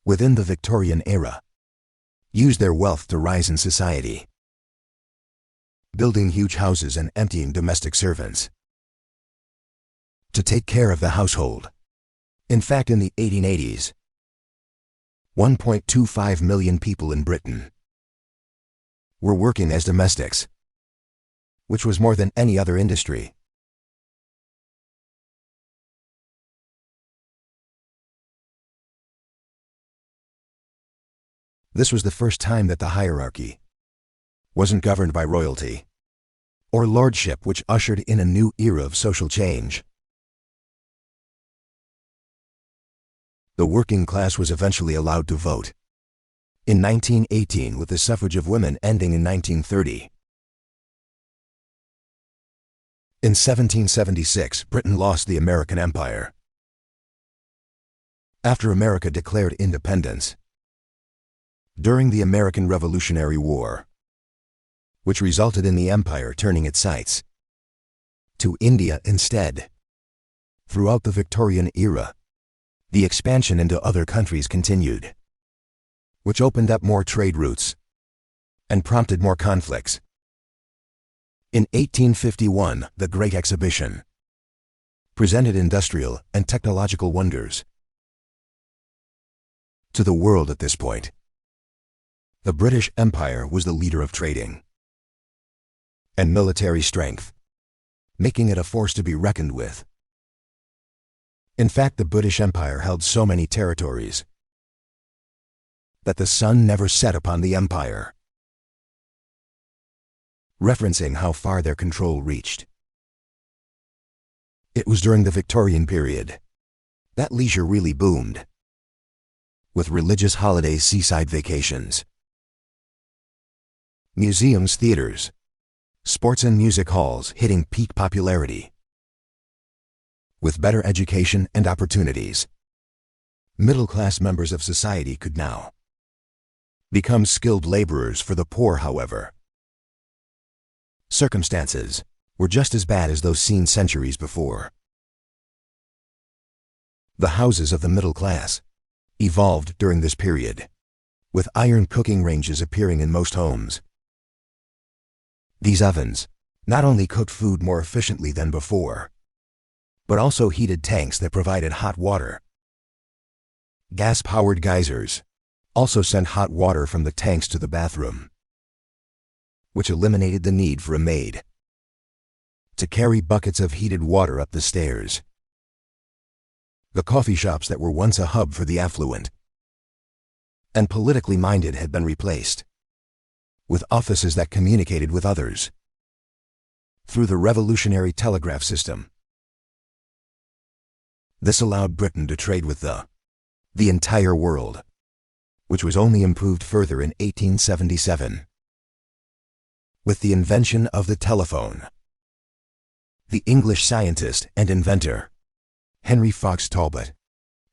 A: within the Victorian era, used their wealth to rise in society, building huge houses and emptying domestic servants to take care of the household. In fact, in the 1880s, 1.25 million people in Britain were working as domestics, which was more than any other industry. This was the first time that the hierarchy wasn't governed by royalty or lordship, which ushered in a new era of social change. The working class was eventually allowed to vote in 1918, with the suffrage of women ending in 1930. In 1776, Britain lost the American Empire after America declared independence during the American Revolutionary War, which resulted in the empire turning its sights to India instead. Throughout the Victorian era, the expansion into other countries continued, which opened up more trade routes and prompted more conflicts. In 1851, the Great Exhibition presented industrial and technological wonders to the world. At this point, the British Empire was the leader of trading and military strength, making it a force to be reckoned with. In fact, the British Empire held so many territories that the sun never set upon the empire. referencing how far their control reached. It was during the Victorian period that leisure really boomed, with religious holidays, seaside vacations, museums, theaters, sports and music halls hitting peak popularity. With better education and opportunities, middle-class members of society could now become skilled laborers for the poor. However, circumstances were just as bad as those seen centuries before. The houses of the middle class evolved during this period, with iron cooking ranges appearing in most homes. These ovens not only cooked food more efficiently than before, but also heated tanks that provided hot water. Gas-powered geysers also sent hot water from the tanks to the bathroom, which eliminated the need for a maid to carry buckets of heated water up the stairs. The coffee shops that were once a hub for the affluent and politically minded had been replaced with offices that communicated with others through the revolutionary telegraph system. This allowed Britain to trade with the entire world, which was only improved further in 1877 with the invention of the telephone. The English scientist and inventor Henry Fox Talbot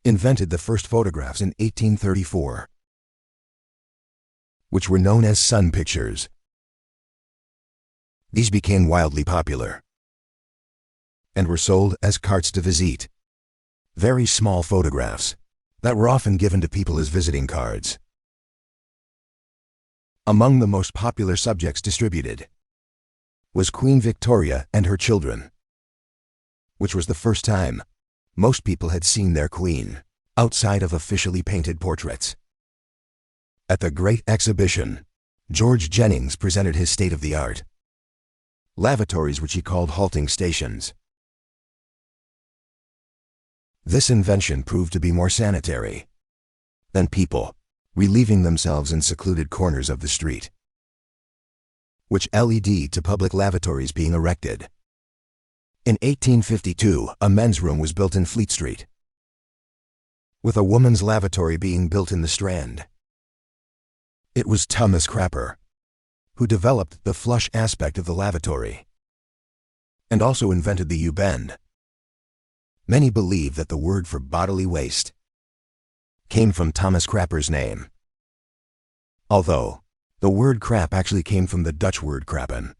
A: invented the first photographs in 1834, which were known as sun pictures. These became wildly popular and were sold as cartes de visite, very small photographs that were often given to people as visiting cards. Among the most popular subjects distributed was Queen Victoria and her children, which was the first time most people had seen their queen outside of officially painted portraits. At the Great Exhibition, George Jennings presented his state-of-the-art lavatories, which he called halting stations. This invention proved to be more sanitary than people relieving themselves in secluded corners of the street, which led to public lavatories being erected. In 1852, a men's room was built in Fleet Street, with a woman's lavatory being built in the Strand. It was Thomas Crapper who developed the flush aspect of the lavatory and also invented the U-bend. Many believe that the word for bodily waste came from Thomas Crapper's name, although the word crap actually came from the Dutch word krappen,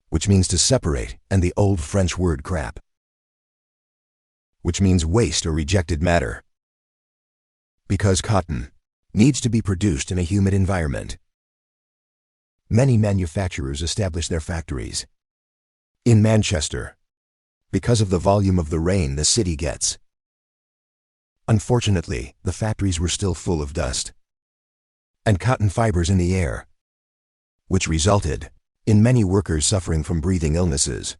A: which means to separate, and the Old French word crap, which means waste or rejected matter. Because cotton needs to be produced in a humid environment, many manufacturers established their factories in Manchester because of the volume of the rain the city gets. Unfortunately, the factories were still full of dust and cotton fibers in the air, which resulted in many workers suffering from breathing illnesses.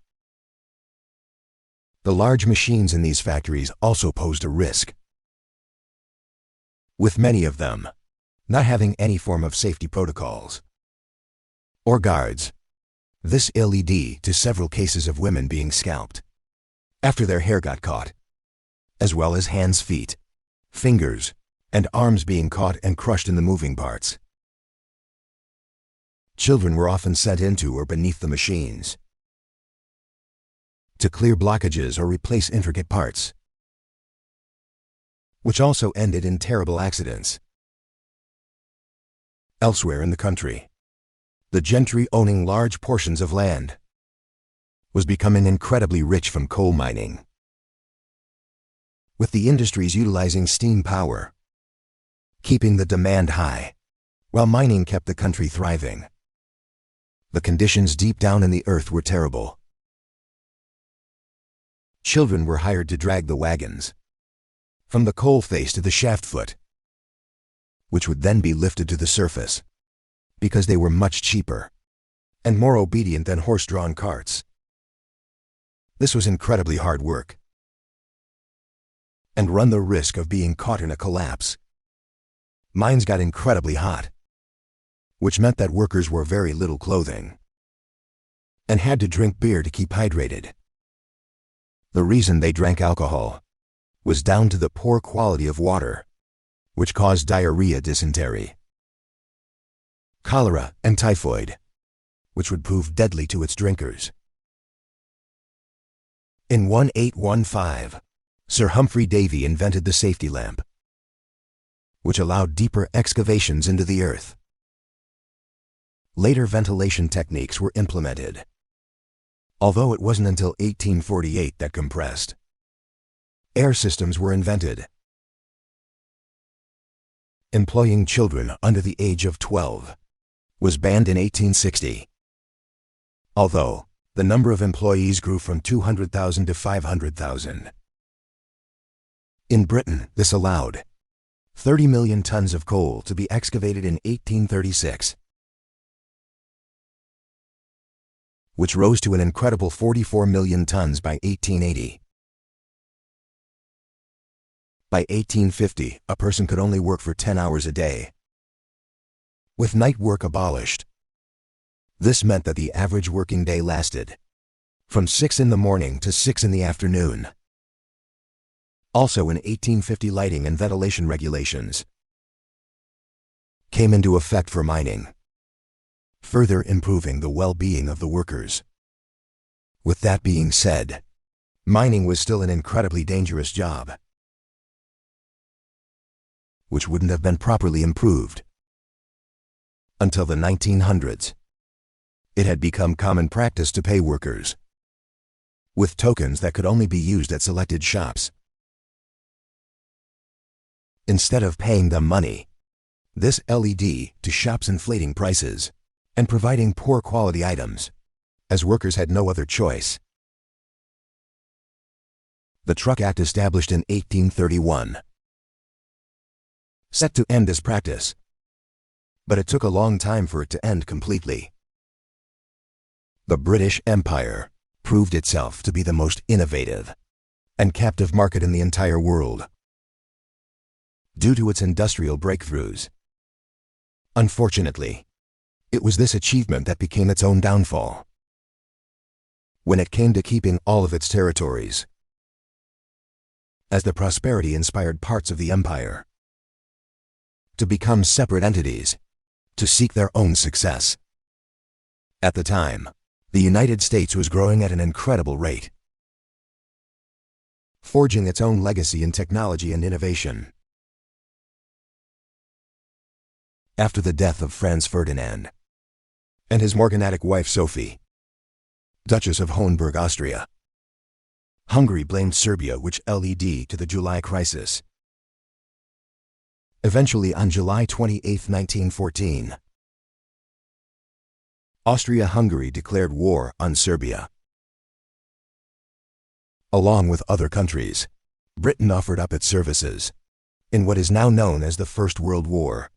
A: The large machines in these factories also posed a risk, with many of them not having any form of safety protocols or guards. This led to several cases of women being scalped after their hair got caught, as well as hands, feet, fingers, and arms being caught and crushed in the moving parts. Children were often sent into or beneath the machines to clear blockages or replace intricate parts, which also ended in terrible accidents. Elsewhere in the country, the gentry owning large portions of land was becoming incredibly rich from coal mining, with the industries utilizing steam power, keeping the demand high, while mining kept the country thriving. The conditions deep down in the earth were terrible. Children were hired to drag the wagons from the coal face to the shaft foot, which would then be lifted to the surface, because they were much cheaper and more obedient than horse-drawn carts. This was incredibly hard work and run the risk of being caught in a collapse. Mines got incredibly hot, which meant that workers wore very little clothing and had to drink beer to keep hydrated. The reason they drank alcohol was down to the poor quality of water, which caused diarrhea, dysentery, cholera, and typhoid, which would prove deadly to its drinkers. In 1815, Sir Humphrey Davy invented the safety lamp, which allowed deeper excavations into the earth. Later ventilation techniques were implemented, although it wasn't until 1848 that compressed air systems were invented. Employing children under the age of 12 was banned in 1860, although the number of employees grew from 200,000 to 500,000. In Britain, this allowed 30 million tons of coal to be excavated in 1836, which rose to an incredible 44 million tons by 1880. By 1850, a person could only work for 10 hours a day, with night work abolished. This meant that the average working day lasted from 6 in the morning to 6 in the afternoon. Also in 1850, lighting and ventilation regulations came into effect for mining, further improving the well-being of the workers. With that being said, mining was still an incredibly dangerous job, which wouldn't have been properly improved until the 1900s. It had become common practice to pay workers with tokens that could only be used at selected shops. Instead of paying them money, this led to shops inflating prices and providing poor quality items, as workers had no other choice. The Truck Act, established in 1831, set to end this practice, but it took a long time for it to end completely. The British Empire proved itself to be the most innovative and captive market in the entire world due to its industrial breakthroughs. Unfortunately, it was this achievement that became its own downfall when it came to keeping all of its territories, as the prosperity inspired parts of the empire to become separate entities to seek their own success. At the time, the United States was growing at an incredible rate, forging its own legacy in technology and innovation. After the death of Franz Ferdinand and his morganatic wife Sophie, Duchess of Hohenberg, Austria, Hungary blamed Serbia, which led to the July crisis. Eventually, on July 28, 1914, Austria-Hungary declared war on Serbia. Along with other countries, Britain offered up its services in what is now known as the First World War.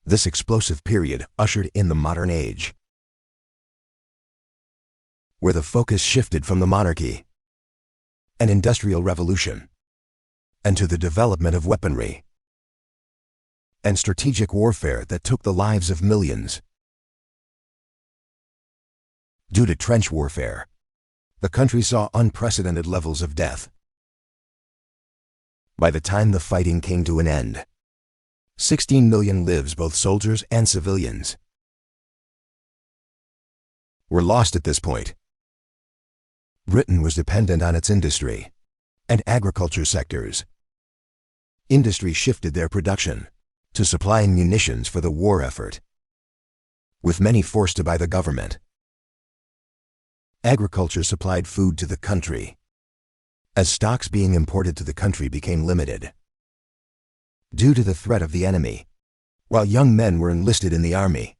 A: This explosive period ushered in the modern age, where the focus shifted from the monarchy and industrial revolution and to the development of weaponry and strategic warfare that took the lives of millions. Due to trench warfare, the country saw unprecedented levels of death. By the time the fighting came to an end, 16 million lives, both soldiers and civilians, were lost at this point. Britain was dependent on its industry and agriculture sectors. Industry shifted their production to supplying munitions for the war effort, with many forced to by the government. Agriculture supplied food to the country, as stocks being imported to the country became limited due to the threat of the enemy. While young men were enlisted in the army,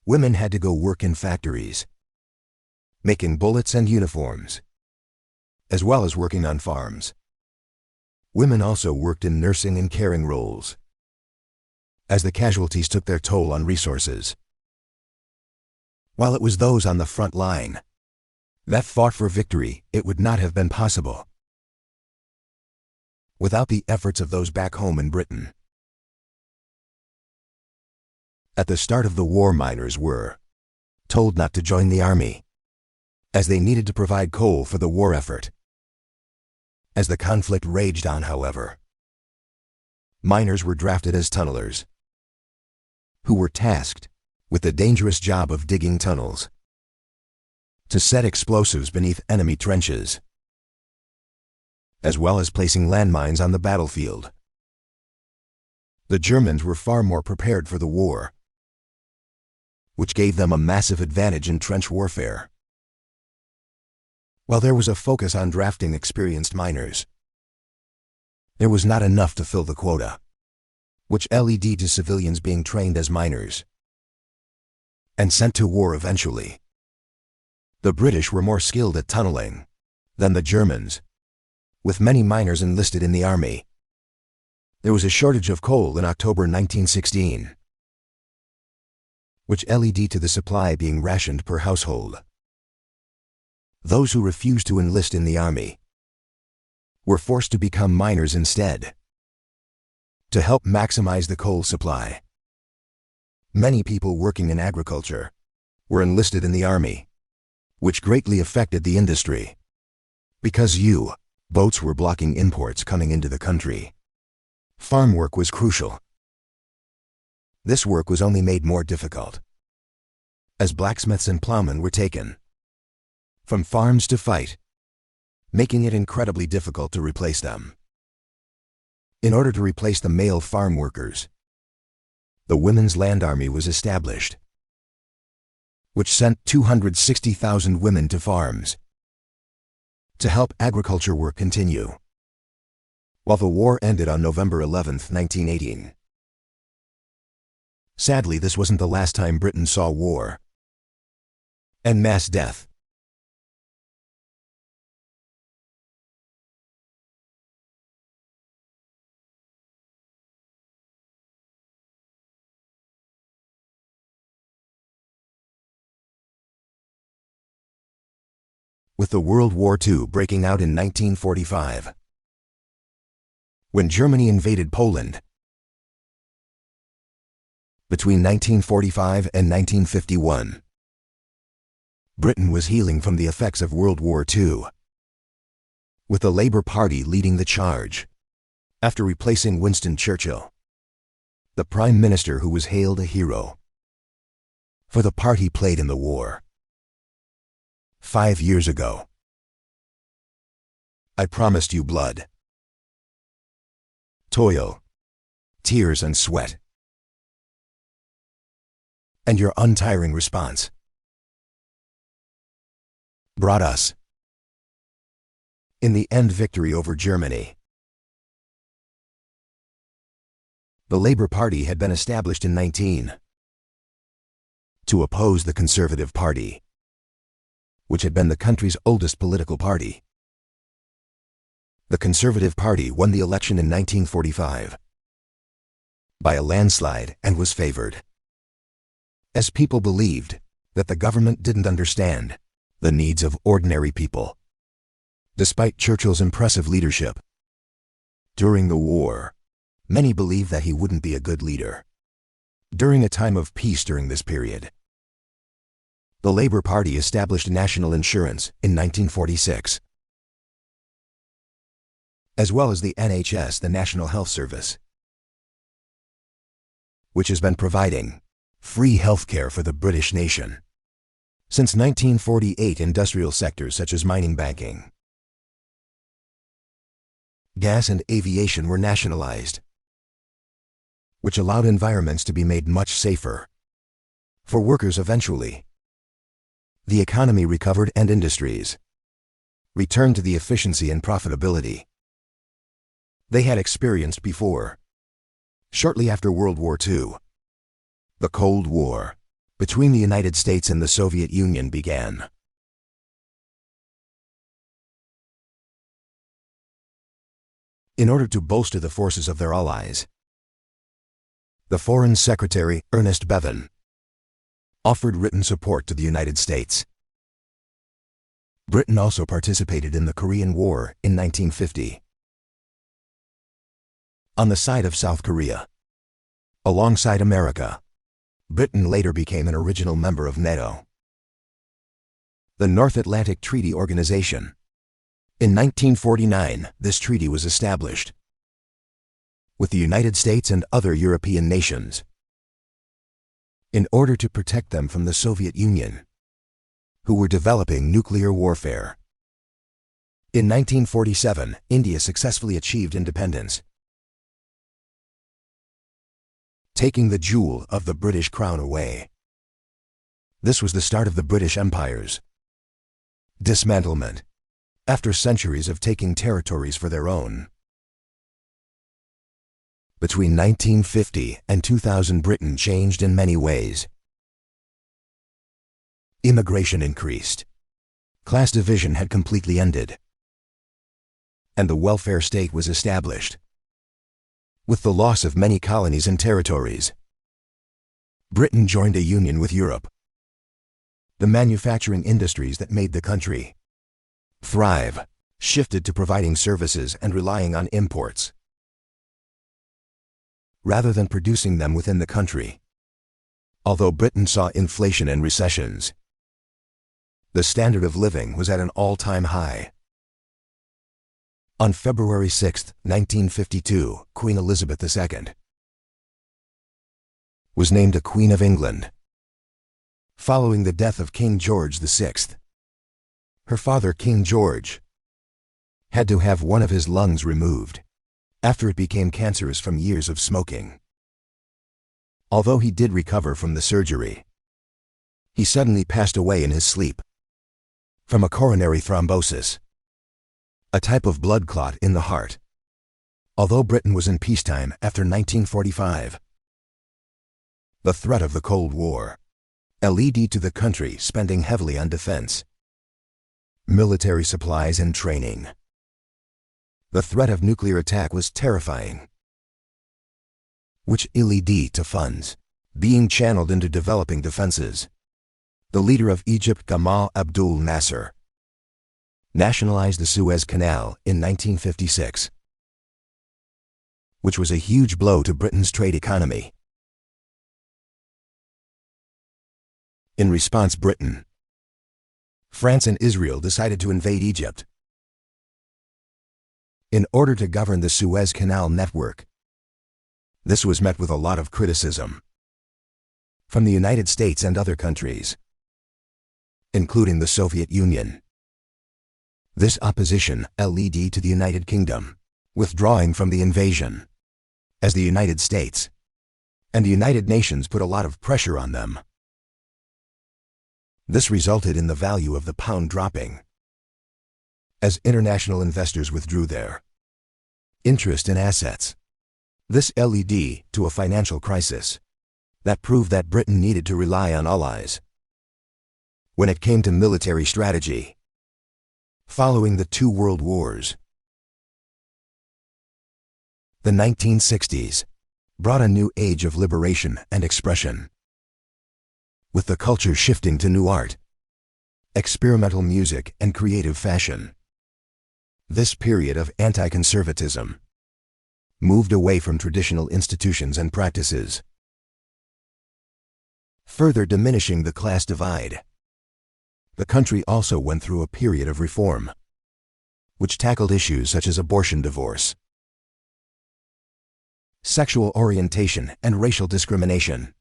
A: women had to go work in factories, making bullets and uniforms, as well as working on farms. Women also worked in nursing and caring roles, as the casualties took their toll on resources. While it was those on the front line that fought for victory, it would not have been possible without the efforts of those back home in Britain. At the start of the war, miners were told not to join the army, as they needed to provide coal for the war effort. As the conflict raged on, however, miners were drafted as tunnelers, who were tasked with the dangerous job of digging tunnels to set explosives beneath enemy trenches, as well as placing landmines on the battlefield. The Germans were far more prepared for the war, which gave them a massive advantage in trench warfare. While there was a focus on drafting experienced miners, there was not enough to fill the quota, which led to civilians being trained as miners and sent to war eventually. The British were more skilled at tunneling than the Germans, with many miners enlisted in the army. There was a shortage of coal in October 1916, which led to the supply being rationed per household. Those who refused to enlist in the army were forced to become miners instead, to help maximize the coal supply. Many people working in agriculture were enlisted in the army, which greatly affected the industry, because boats were blocking imports coming into the country. Farm work was crucial. This work was only made more difficult, as blacksmiths and plowmen were taken from farms to fight, making it incredibly difficult to replace them. In order to replace the male farm workers, the Women's Land Army was established, which sent 260,000 women to farms to help agriculture work continue, while the war ended on November 11, 1918. Sadly, this wasn't the last time Britain saw war and mass death. With the World War II breaking out in 1945, when Germany invaded Poland. Between 1945 and 1951, Britain was healing from the effects of World War II, with the Labour Party leading the charge, after replacing Winston Churchill, the Prime Minister who was hailed a hero for the part he played in the war. 5 years ago, I promised you blood, toil, tears and sweat, and your untiring response brought us, in the end, victory over Germany. The Labour Party had been established in 19 to oppose the Conservative Party, which had been the country's oldest political party. The Conservative Party won the election in 1945 by a landslide and was favored, as people believed that the government didn't understand the needs of ordinary people. Despite Churchill's impressive leadership during the war, many believed that he wouldn't be a good leader. During a time of peace during this period, the Labour Party established national insurance in 1946, as well as the NHS, the National Health Service, which has been providing free healthcare for the British nation since 1948. Industrial sectors such as mining, banking, gas and aviation were nationalized, which allowed environments to be made much safer for workers eventually. The economy recovered and industries returned to the efficiency and profitability they had experienced before. Shortly after World War II, the Cold War between the United States and the Soviet Union began. in order to bolster the forces of their allies. The Foreign Secretary, Ernest Bevin, offered written support to the United States. Britain also participated in the Korean War in 1950. On the side of South Korea, alongside America, Britain later became an original member of NATO, the North Atlantic Treaty Organization. In 1949, this treaty was established with the United States and other European nations in order to protect them from the Soviet Union, who were developing nuclear warfare. In 1947, India successfully achieved independence, taking the jewel of the British crown away. This was the start of the British Empire's dismantlement, after centuries of taking territories for their own. Between 1950 and 2000, Britain changed in many ways. Immigration increased. Class division had completely ended, and the welfare state was established. With the loss of many colonies and territories, Britain joined a union with Europe. The manufacturing industries that made the country thrive shifted to providing services and relying on imports, rather than producing them within the country. Although Britain saw inflation and recessions, the standard of living was at an all-time high. On February 6, 1952, Queen Elizabeth II was named a Queen of England, following the death of King George VI. Her father, King George, had to have one of his lungs removed after it became cancerous from years of smoking. Although he did recover from the surgery, he suddenly passed away in his sleep from a coronary thrombosis, a type of blood clot in the heart. Although Britain was in peacetime after 1945, the threat of the Cold War led to the country spending heavily on defense, military supplies and training. The threat of nuclear attack was terrifying, which led to funds being channeled into developing defenses. The leader of Egypt, Gamal Abdul Nasser, nationalized the Suez Canal in 1956, which was a huge blow to Britain's trade economy. In response, Britain, France and Israel decided to invade Egypt in order to govern the Suez Canal network. This was met with a lot of criticism from the United States and other countries, including the Soviet Union. This opposition led to the United Kingdom withdrawing from the invasion, as the United States and the United Nations put a lot of pressure on them. This resulted in the value of the pound dropping, as international investors withdrew their interest in assets. This led to a financial crisis that proved that Britain needed to rely on allies when it came to military strategy. Following the two world wars, the 1960s brought a new age of liberation and expression, with the culture shifting to new art, experimental music, and creative fashion. This period of anti-conservatism moved away from traditional institutions and practices, further diminishing the class divide. The country also went through a period of reform, which tackled issues such as abortion, divorce, sexual orientation, and racial discrimination,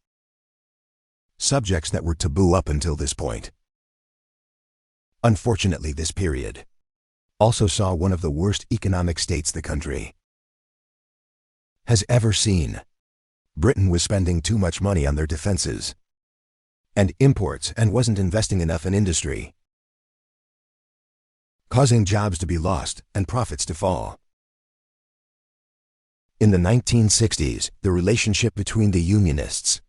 A: subjects that were taboo up until this point. Unfortunately, this period also saw one of the worst economic states the country has ever seen. Britain was spending too much money on their defenses and imports and wasn't investing enough in industry, causing jobs to be lost and profits to fall. In the 1960s, the relationship between the Unionists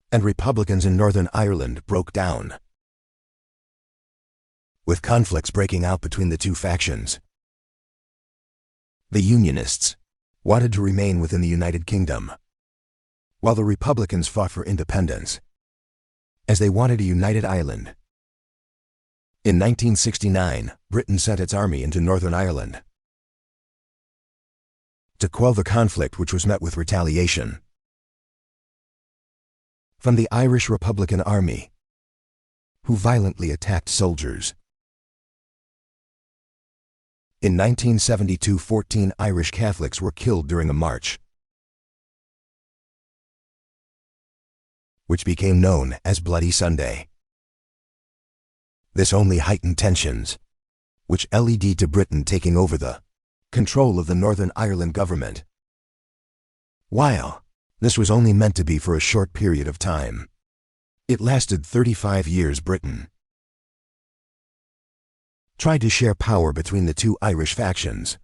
A: and Republicans in Northern Ireland broke down, with conflicts breaking out between the two factions. The Unionists wanted to remain within the United Kingdom, while the Republicans fought for independence, as they wanted a united Ireland. In 1969, Britain sent its army into Northern Ireland to quell the conflict, which was met with retaliation from the Irish Republican Army, who violently attacked soldiers. In 1972, 14 Irish Catholics were killed during a march, which became known as Bloody Sunday. This only heightened tensions, which led to Britain taking over the control of the Northern Ireland government. While this was only meant to be for a short period of time, it lasted 35 years. Britain tried to share power between the two Irish factions,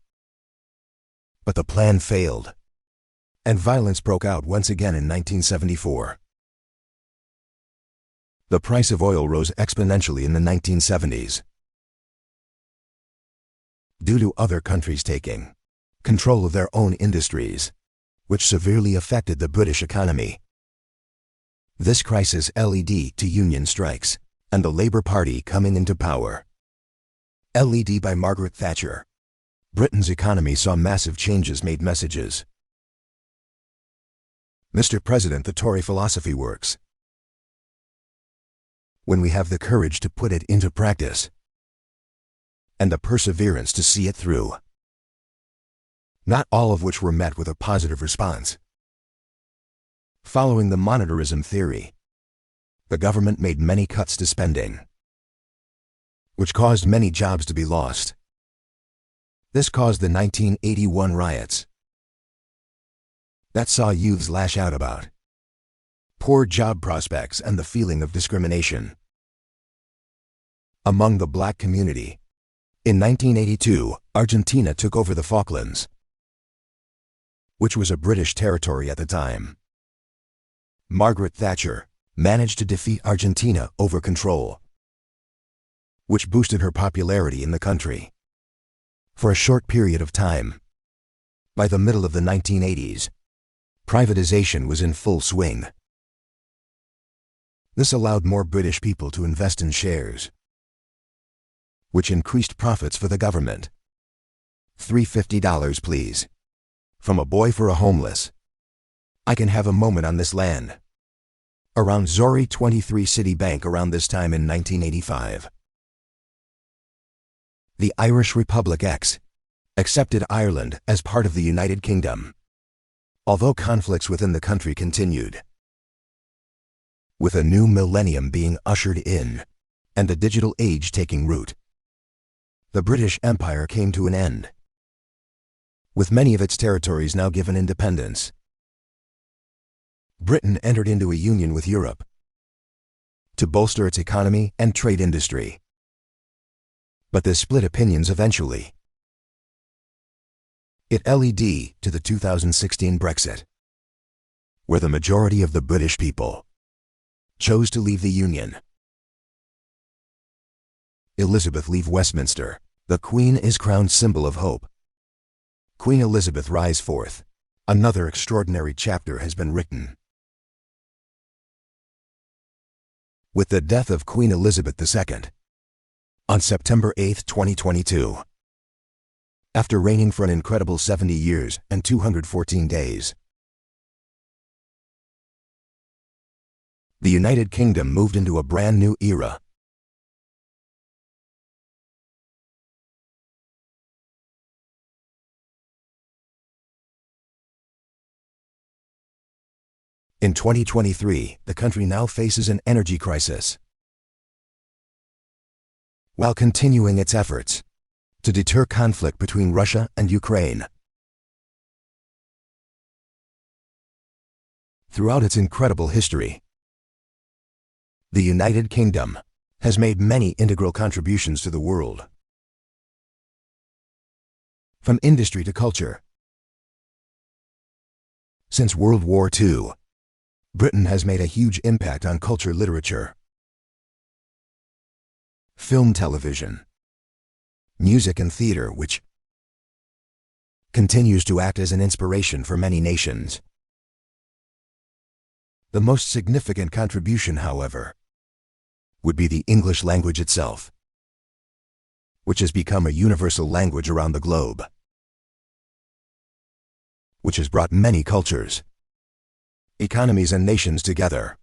A: but the plan failed, and violence broke out once again in 1974. The price of oil rose exponentially in the 1970s due to other countries taking control of their own industries, which severely affected the British economy. This crisis led to union strikes and the Labour Party coming into power. Led by Margaret Thatcher, Britain's economy saw massive changes. Made messages. Mr. President, the Tory philosophy works when we have the courage to put it into practice and the perseverance to see it through. Not all of which were met with a positive response. Following the monetarism theory, the government made many cuts to spending, which caused many jobs to be lost. This caused the 1981 riots that saw youths lash out about poor job prospects and the feeling of discrimination among the black community. In 1982, Argentina took over the Falklands, which was a British territory at the time. Margaret Thatcher managed to defeat Argentina over control, which boosted her popularity in the country for a short period of time. By the middle of the 1980s, privatization was in full swing. This allowed more British people to invest in shares, which increased profits for the government. $350, please. From a boy for a homeless. I can have a moment on this land. Around Zori 23 Citibank around this time in 1985. The Irish Republic accepted Ireland as part of the United Kingdom, although conflicts within the country continued. With a new millennium being ushered in and the digital age taking root, the British Empire came to an end, with many of its territories now given independence. Britain entered into a union with Europe to bolster its economy and trade industry. But this split opinions eventually. It led to the 2016 Brexit, where the majority of the British people chose to leave the Union. Elizabeth leave Westminster. The Queen is crowned symbol of hope. Queen Elizabeth rise forth. Another extraordinary chapter has been written. With the death of Queen Elizabeth II on September 8, 2022, after reigning for an incredible 70 years and 214 days, the United Kingdom moved into a brand new era. In 2023, the country now faces an energy crisis, while continuing its efforts to deter conflict between Russia and Ukraine. Throughout its incredible history, the United Kingdom has made many integral contributions to the world. From industry to culture. Since World War II, Britain has made a huge impact on culture, literature, film, television, music and theater, which continues to act as an inspiration for many nations. The most significant contribution, however, would be the English language itself, which has become a universal language around the globe, which has brought many cultures, economies, and nations together.